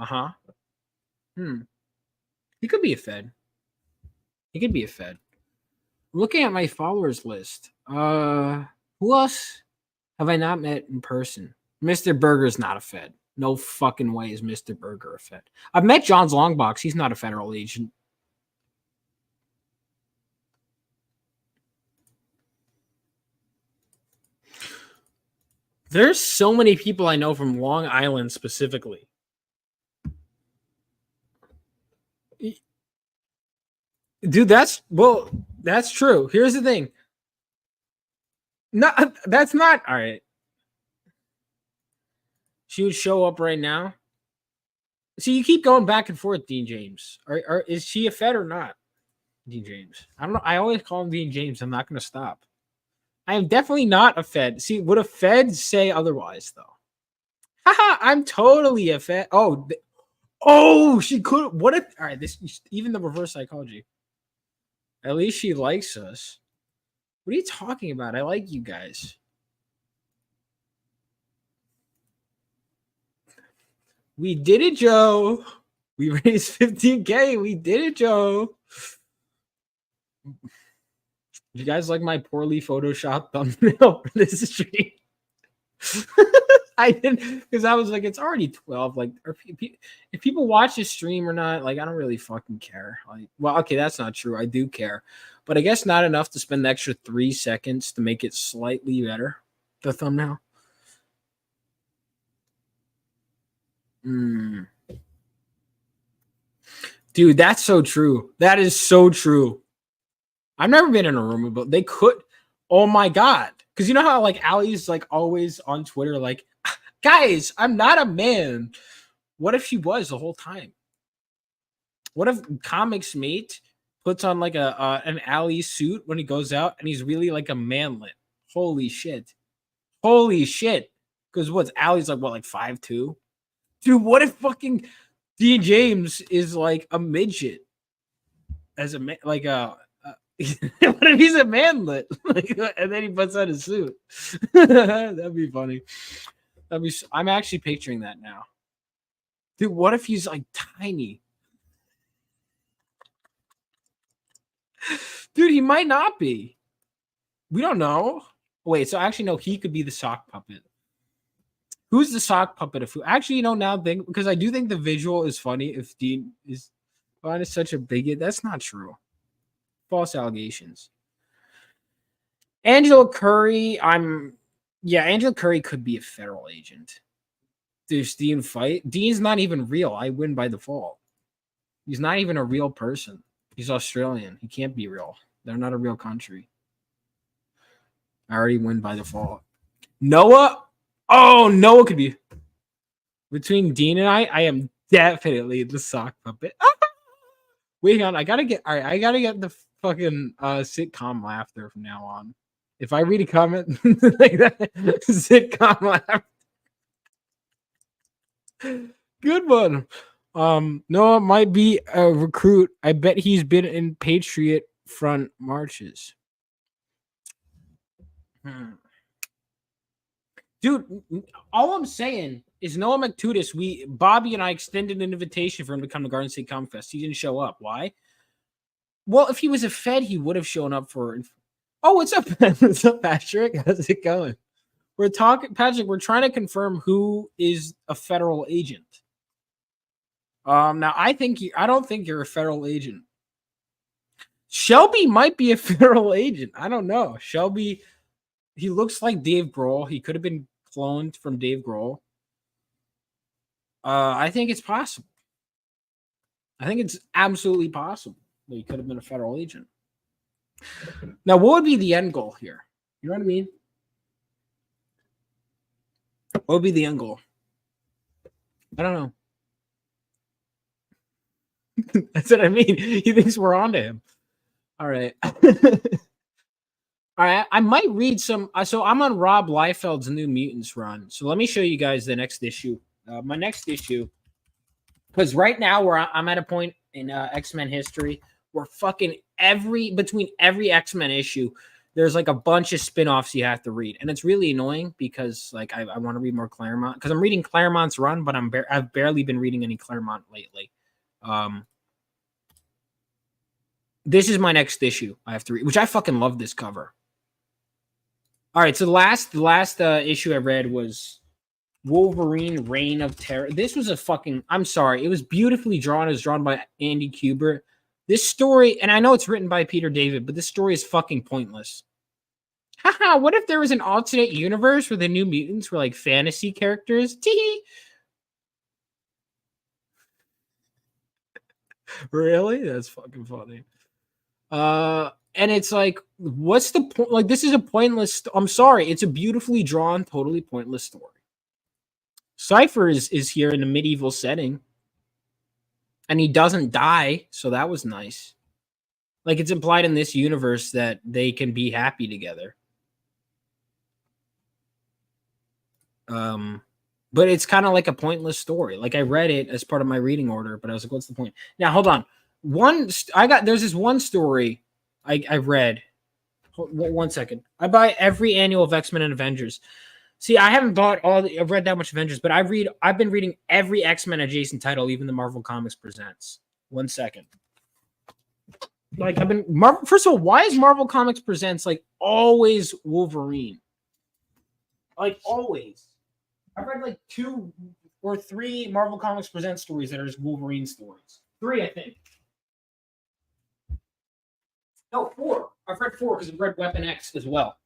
He could be a Fed. He could be a Fed. Looking at my followers list, who else have I not met in person? Mr. Burger's not a Fed. No fucking way is Mr. Burger a Fed. I've met John's Longbox. He's not a federal agent. There's so many people I know from Long Island specifically. Dude, that's true. Here's the thing. No, that's not all right. She would show up right now. See, you keep going back and forth, Dean James. Is she a Fed or not? Dean James. I don't know. I always call him Dean James. I'm not going to stop. I am definitely not a Fed. See, would a Fed say otherwise, though? Haha, I'm totally a Fed. She could. What if? All right, this even the reverse psychology. At least she likes us. What are you talking about? I like you guys. We did it, Joe. We raised 15K. We did it, Joe. You guys like my poorly photoshopped thumbnail for this stream? I didn't, because I was like, it's already 12. Like, if people watch this stream or not, like, I don't really fucking care. Like, well, okay, that's not true. I do care, but I guess not enough to spend the extra 3 seconds to make it slightly better. The thumbnail. Dude, that's so true. That is so true. I've never been in a room, but they could. Oh my God. Because you know how like Allie's like always on Twitter, like, guys, I'm not a man. What if she was the whole time? What if Comics Mate puts on like an Allie suit when he goes out and he's really like a manlet? Holy shit. Holy shit. Because what's Allie's like, what, like 5'2"? Dude, what if fucking D. James is like a midget? As a man, like a. What if he's a manlet? And then he puts on a suit? That'd be funny. I'm actually picturing that now. Dude, what if he's like tiny? Dude, he might not be. We don't know. Wait, so actually, no, he could be the sock puppet. Who's the sock puppet of who? Actually, you know, now think, because I do think the visual is funny if Dean is such a bigot. That's not true. False allegations. Angela Curry, Angela Curry could be a federal agent. There's Dean fight. Dean's not even real. I win by default. He's not even a real person. He's Australian. He can't be real. They're not a real country. I already win by default. Noah? Oh, Noah could be. Between Dean and I am definitely the sock puppet. Wait on, I gotta get the fucking sitcom laughter from now on. If I read a comment like that, sitcom laughter. Good one. Noah might be a recruit. I bet he's been in Patriot Front marches. Dude, all I'm saying is Noah McTutis, Bobby and I extended an invitation for him to come to Garden State Comic Fest. He didn't show up. Why? Well, if he was a Fed, he would have shown up for. Oh, what's up? What's up, Patrick? How's it going? We're talking, Patrick. We're trying to confirm who is a federal agent. Now I don't think you're a federal agent. Shelby might be a federal agent. I don't know. Shelby, he looks like Dave Grohl. He could have been cloned from Dave Grohl. I think it's possible. I think it's absolutely possible that he could have been a federal agent. Now, what would be the end goal here? You know what I mean? What would be the end goal? I don't know. That's what I mean. He thinks we're on to him. All right. All right. I might read some. So I'm on Rob Liefeld's New Mutants run. So let me show you guys the next issue. My next issue. Because right now I'm at a point in X-Men history where fucking between every X-Men issue, there's like a bunch of spin-offs you have to read. And it's really annoying because like I want to read more Claremont. Because I'm reading Claremont's run, but I've barely been reading any Claremont lately. This is my next issue I have to read, which I fucking love this cover. All right, so the last issue I read was Wolverine Reign of Terror. This was I'm sorry, it was beautifully drawn. It was drawn by Andy Kubert. This story, and I know it's written by Peter David, but this story is fucking pointless. Haha, what if there was an alternate universe where the New Mutants were like fantasy characters? Tee. Really? That's fucking funny. And it's like, what's the point? Like, this is a pointless. I'm sorry, it's a beautifully drawn, totally pointless story. Cypher is here in a medieval setting, and he doesn't die, so that was nice. Like, it's implied in this universe that they can be happy together. But it's kind of like a pointless story. Like, I read it as part of my reading order, but I was like, what's the point? Now, hold on. There's this one story I read. One second. I buy every annual of X-Men and Avengers. See, I haven't I've read that much Avengers, but I've been reading every X-Men adjacent title, even the Marvel Comics Presents. 1 second. Like I've been Marvel. First of all, why is Marvel Comics Presents like always Wolverine? Like always. I've read like 2 or 3 Marvel Comics Presents stories that are just Wolverine stories. 3, I think. No, 4. I've read 4 because I've read Weapon X as well.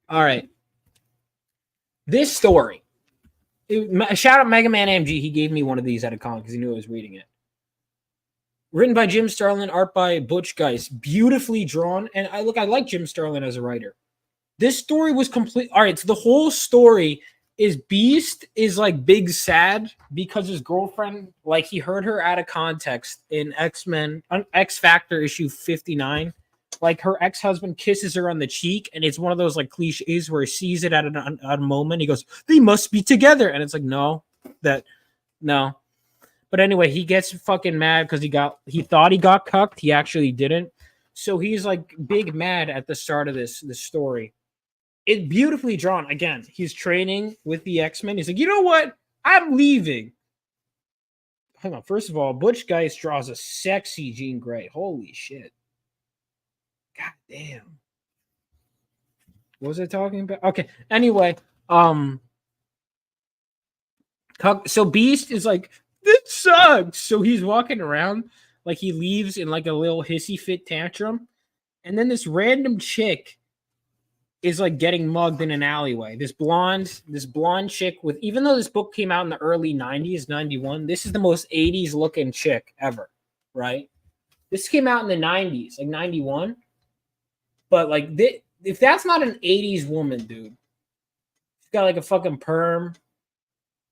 All right. This story. Shout out Mega Man AMG. He gave me one of these at a con because he knew I was reading it. Written by Jim Starlin, art by Butch Geist. Beautifully drawn. And I like Jim Starlin as a writer. This story was complete. All right, so the whole story is Beast is like big sad because his girlfriend, like he heard her out of context in X-Men, X Factor issue 59. Like her ex-husband kisses her on the cheek, and it's one of those like cliches where he sees it at a moment. He goes, "They must be together," and it's like, no. But anyway, he gets fucking mad because he thought he got cucked. He actually didn't. So he's like big mad at the start of this story. It's beautifully drawn. Again, he's training with the X-Men. He's like, you know what? I'm leaving. Hang on. First of all, Butch Geist draws a sexy Jean Grey. Holy shit. God damn. What was I talking about? Okay. Anyway, so Beast is like, this sucks. So he's walking around like he leaves in like a little hissy fit tantrum. And then this random chick is like getting mugged in an alleyway. This blonde chick with, even though this book came out in the early 90s, 91, this is the most 80s looking chick ever, right? This came out in the 90s, like 91. But like, if that's not an 80s woman, dude, she's got like a fucking perm.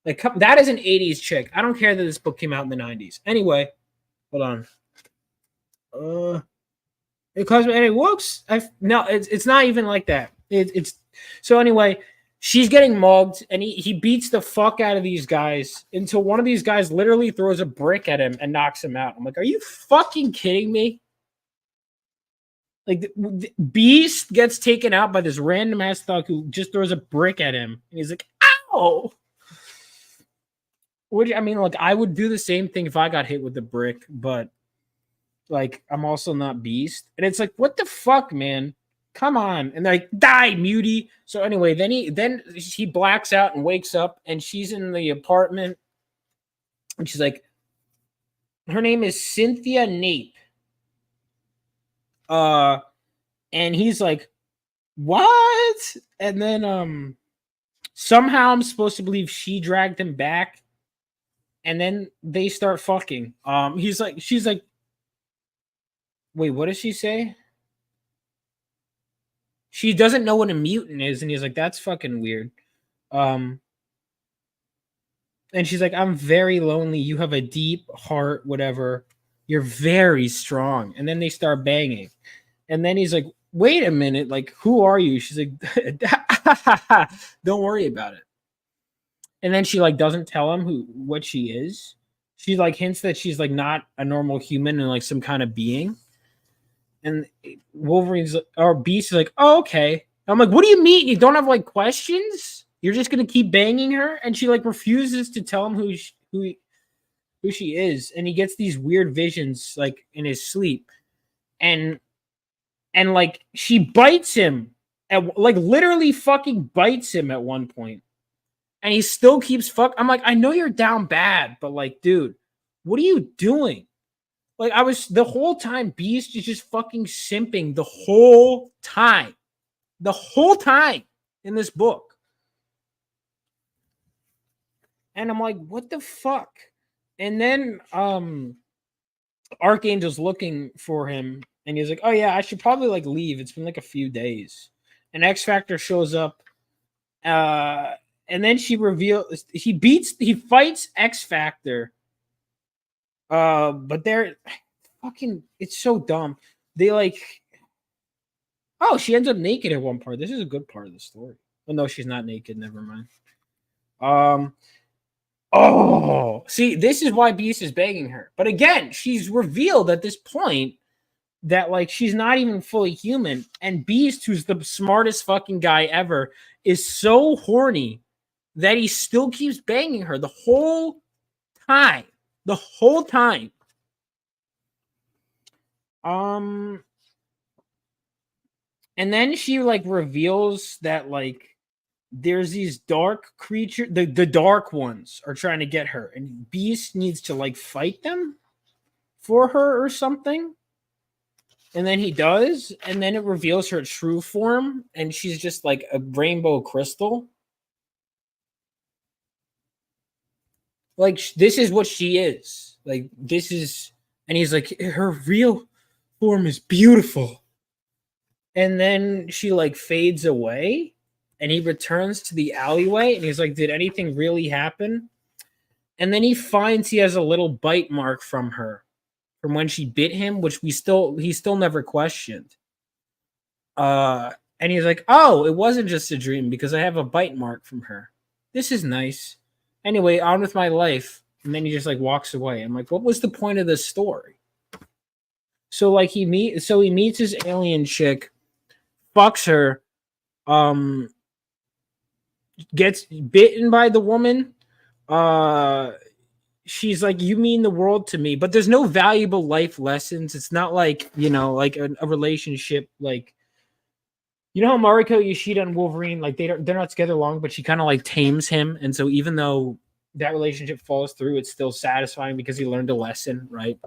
Like, that is an 80s chick. I don't care that this book came out in the 90s. Anyway, hold on. It comes and it works. No, it's not even like that. It's so anyway, she's getting mugged and he beats the fuck out of these guys until one of these guys literally throws a brick at him and knocks him out. I'm like, are you fucking kidding me? Like the Beast gets taken out by this random ass thug who just throws a brick at him and he's like, ow. I mean, like I would do the same thing if I got hit with a brick, but like I'm also not Beast. And it's like, what the fuck, man? Come on. And they're like, die, mutie. So anyway, then he blacks out and wakes up and she's in the apartment. And she's like, her name is Cynthia Nape. And he's like, what? And then somehow I'm supposed to believe she dragged him back. And then they start fucking. She's like, wait, what does she say? She doesn't know what a mutant is, and he's like, that's fucking weird. And she's like, I'm very lonely. You have a deep heart, whatever. You're very strong. And then they start banging. And then he's like, wait a minute, like, who are you? She's like, don't worry about it. And then she like doesn't tell him what she is. She like hints that she's like not a normal human and like some kind of being. And Wolverine's or Beast is like, oh, okay. I'm like, what do you mean? You don't have like questions? You're just gonna keep banging her? And she like refuses to tell him who she is. And he gets these weird visions like in his sleep. And like she bites him at like literally fucking bites him at one point. And he still keeps I'm like, I know you're down bad, but like, dude, what are you doing? Like, the whole time, Beast is just fucking simping the whole time. The whole time in this book. And I'm like, what the fuck? And then Archangel's looking for him. And he's like, oh yeah, I should probably like leave. It's been like a few days. And X Factor shows up. And then he fights X Factor. But they're fucking, it's so dumb. They like, oh, she ends up naked at one part. This is a good part of the story. Oh no, she's not naked. Never mind. Oh, see, this is why Beast is begging her. But again, she's revealed at this point that like she's not even fully human. And Beast, who's the smartest fucking guy ever, is so horny that he still keeps banging her the whole time. The whole time. And then she like reveals that like there's these dark creatures, the dark ones are trying to get her, and Beast needs to like fight them for her or something. And then he does, and then it reveals her true form, and she's just like a rainbow crystal. Like this is what she is. Like this is, and he's like, her real form is beautiful. And then she like fades away, and he returns to the alleyway, and he's like, did anything really happen? And then he finds he has a little bite mark from her from when she bit him, which he still never questioned. And he's like, oh, it wasn't just a dream because I have a bite mark from her. This is nice. Anyway, on with my life. And then he just like walks away. I'm like, what was the point of this story? So like he meets his alien chick, fucks her, gets bitten by the woman. She's like, you mean the world to me, but there's no valuable life lessons. It's not like, you know, like a relationship. Like, you know how Mariko Yoshida and Wolverine, like they're not together long, but she kind of like tames him. And so even though that relationship falls through, it's still satisfying because he learned a lesson, right?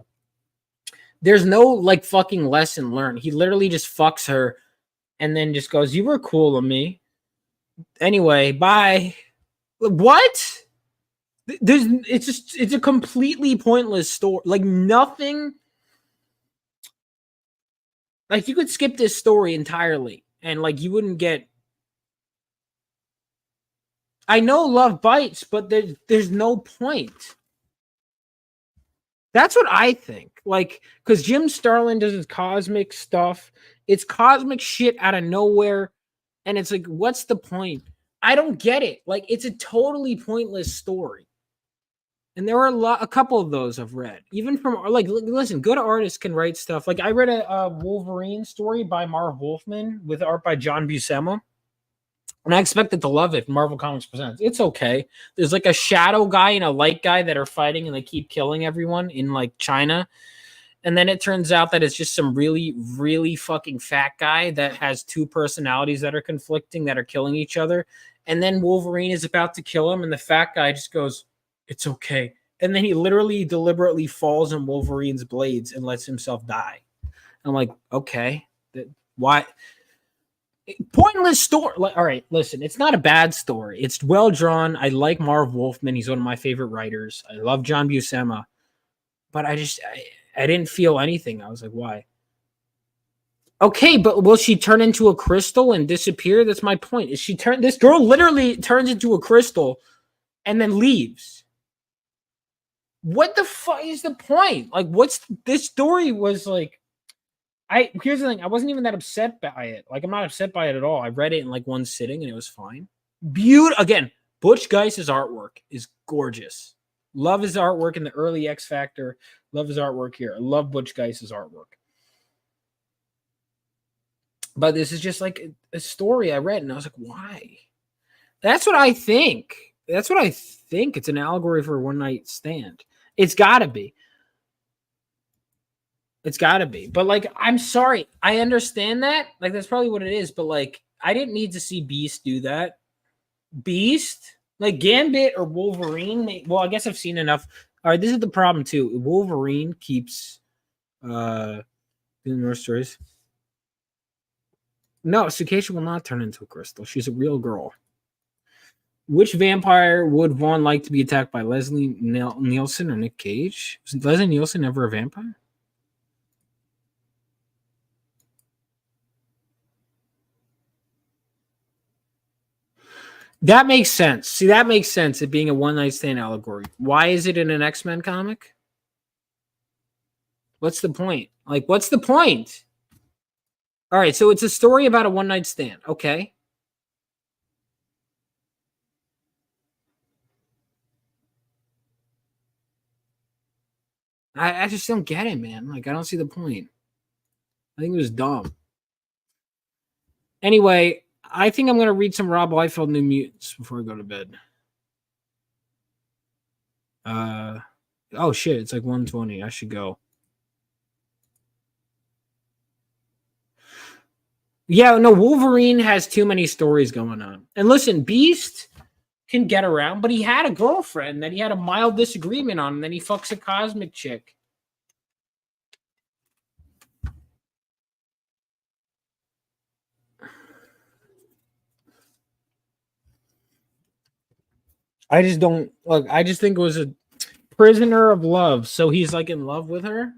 There's no like fucking lesson learned. He literally just fucks her and then just goes, you were cool to me. Anyway, bye. What? It's a completely pointless story. Like nothing. Like you could skip this story entirely and like you wouldn't get. I know love bites, but there's no point. That's what I think. Like, because Jim Starlin does his cosmic stuff. It's cosmic shit out of nowhere. And it's like, what's the point? I don't get it. Like, it's a totally pointless story. And there are a couple of those I've read. Even from, like, listen, good artists can write stuff. Like, I read a Wolverine story by Marv Wolfman with art by John Buscema. And I expected to love it. Marvel Comics Presents. It's okay. There's like a shadow guy and a light guy that are fighting and they keep killing everyone in like China. And then it turns out that it's just some really, really fucking fat guy that has two personalities that are conflicting, that are killing each other. And then Wolverine is about to kill him, and the fat guy just goes, it's okay. And then he literally deliberately falls on Wolverine's blades and lets himself die. I'm like, okay. Why? Pointless story. Like, all right, listen, it's not a bad story. It's well drawn. I like Marv Wolfman. He's one of my favorite writers. I love John Buscema. But I didn't feel anything. I was like, why? Okay, but will she turn into a crystal and disappear? That's my point. This girl literally turns into a crystal and then leaves. What the fuck is the point? Like, this story was like, here's the thing. I wasn't even that upset by it. Like, I'm not upset by it at all. I read it in like one sitting and it was fine. Again, Butch Geiss's artwork is gorgeous. Love his artwork in the early X Factor. Love his artwork here. I love Butch Geiss's artwork. But this is just like a story I read, and I was like, why? That's what I think. It's an allegory for a one-night stand. It's got to be. But, like, I'm sorry. I understand that. Like, that's probably what it is. But, like, I didn't need to see Beast do that. Beast? Like, Gambit or Wolverine? Well, I guess I've seen enough. All right, this is the problem, too. Wolverine keeps doing more stories. No, Sukacia will not turn into a crystal. She's a real girl. Which vampire would Vaughn like to be attacked by? Leslie Nielsen or Nick Cage? Was Leslie Nielsen ever a vampire? That makes sense. See, that makes sense, it being a one-night stand allegory. Why is it in an X-Men comic? What's the point? Like, what's the point? All right, so it's a story about a one-night stand. Okay. I just don't get it, man. Like, I don't see the point. I think it was dumb. Anyway, I think I'm going to read some Rob Liefeld New Mutants before I go to bed. Oh shit, it's like 1:20. I should go. Yeah, no, Wolverine has too many stories going on. And listen, Beast can get around, but he had a girlfriend that he had a mild disagreement on, and then he fucks a cosmic chick. I just don't look. I just think it was a prisoner of love. So he's like in love with her.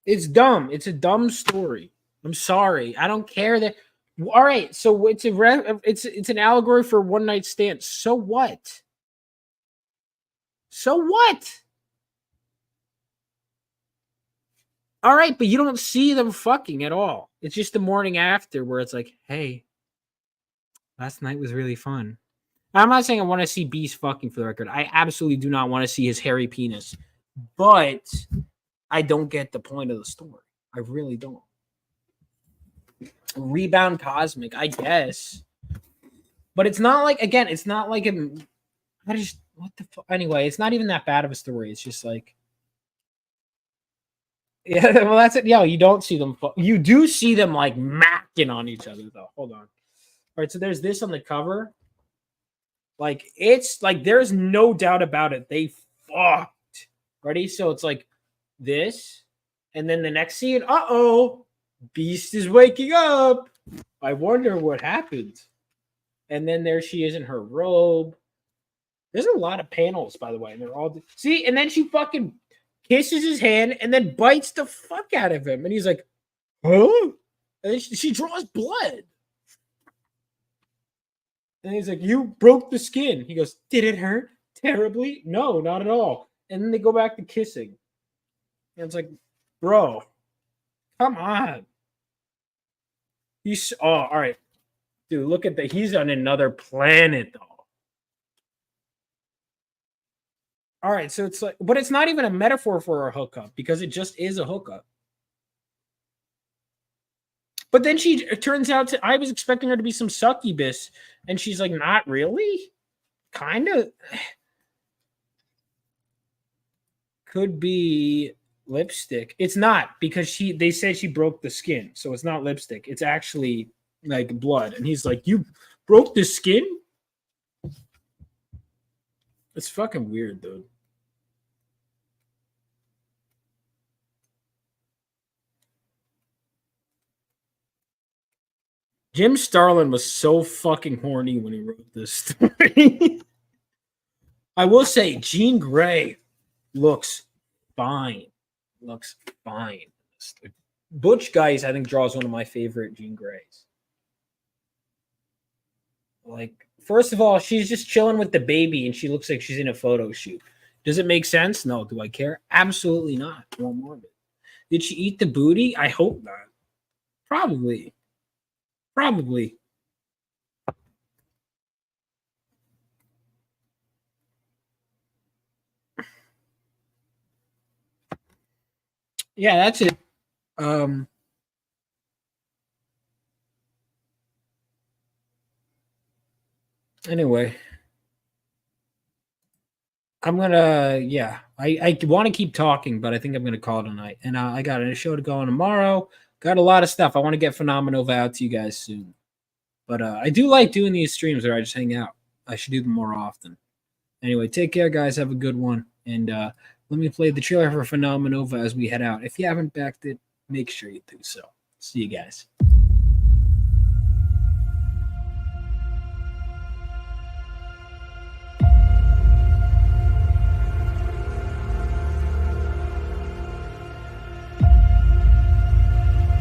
It's dumb. It's a dumb story. I'm sorry. I don't care that. All right. So it's it's an allegory for one night stands. So what? So what? All right, but you don't see them fucking at all. It's just the morning after where it's like, hey, last night was really fun. I'm not saying I want to see Beast fucking for the record. I absolutely do not want to see his hairy penis. But I don't get the point of the story. I really don't. Rebound Cosmic, I guess. But it's not like, again, it's not like what the fuck? Anyway, it's not even that bad of a story. It's just like, yeah, well, that's it. Yeah, you don't see them. You do see them like macking on each other, though. Hold on. All right, so there's this on the cover. Like, it's like, there's no doubt about it. They fucked. Ready? So it's like this. And then the next scene, Beast is waking up. I wonder what happened. And then there she is in her robe. There's a lot of panels, by the way. And they're all... See? And then she fucking kisses his hand and then bites the fuck out of him. And he's like, huh? And then she draws blood. And he's like, you broke the skin. He goes, did it hurt terribly? No, not at all. And then they go back to kissing. And it's like, bro, come on. All right. Dude, look at that. He's on another planet, though. All right, so it's like, but it's not even a metaphor for a hookup because it just is a hookup. But then it turns out I was expecting her to be some succubus, and she's like, not really? Kind of. Could be lipstick. It's not, because they said she broke the skin, so it's not lipstick. It's actually like blood. And he's like, you broke the skin? It's fucking weird, dude. Jim Starlin was so fucking horny when he wrote this story. I will say, Jean Grey looks fine. Looks fine. Butch Guice, I think, draws one of my favorite Jean Greys. Like, first of all, she's just chilling with the baby, and she looks like she's in a photo shoot. Does it make sense? No. Do I care? Absolutely not. I want more of it. Did she eat the booty? I hope not. Probably. Yeah, that's it. Anyway, I'm gonna, I want to keep talking, but I think I'm gonna call it a night. And I got a show to go on tomorrow. Got a lot of stuff. I want to get Phenomenova out to you guys soon. But I do like doing these streams where I just hang out. I should do them more often. Anyway, take care, guys. Have a good one. And let me play the trailer for Phenomenova as we head out. If you haven't backed it, make sure you do so. See you guys.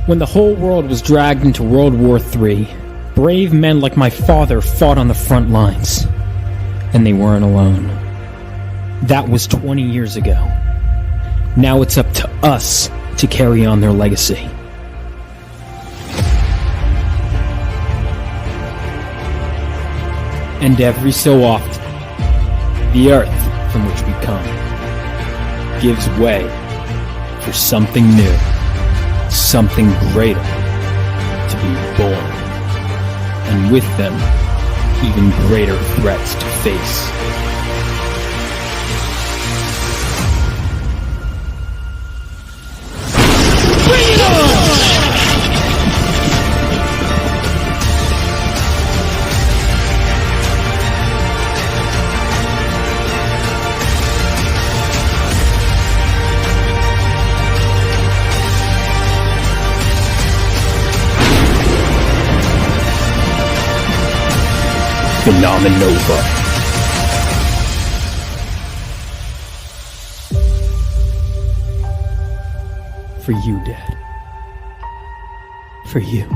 When the whole world was dragged into World War III, brave men like my father fought on the front lines. And they weren't alone. That was 20 years ago. Now it's up to us to carry on their legacy. And every so often, the earth from which we come gives way for something new, something greater to be born, and with them, even greater threats to face. Bring it on! Phenomenova. For you, Dad. For you.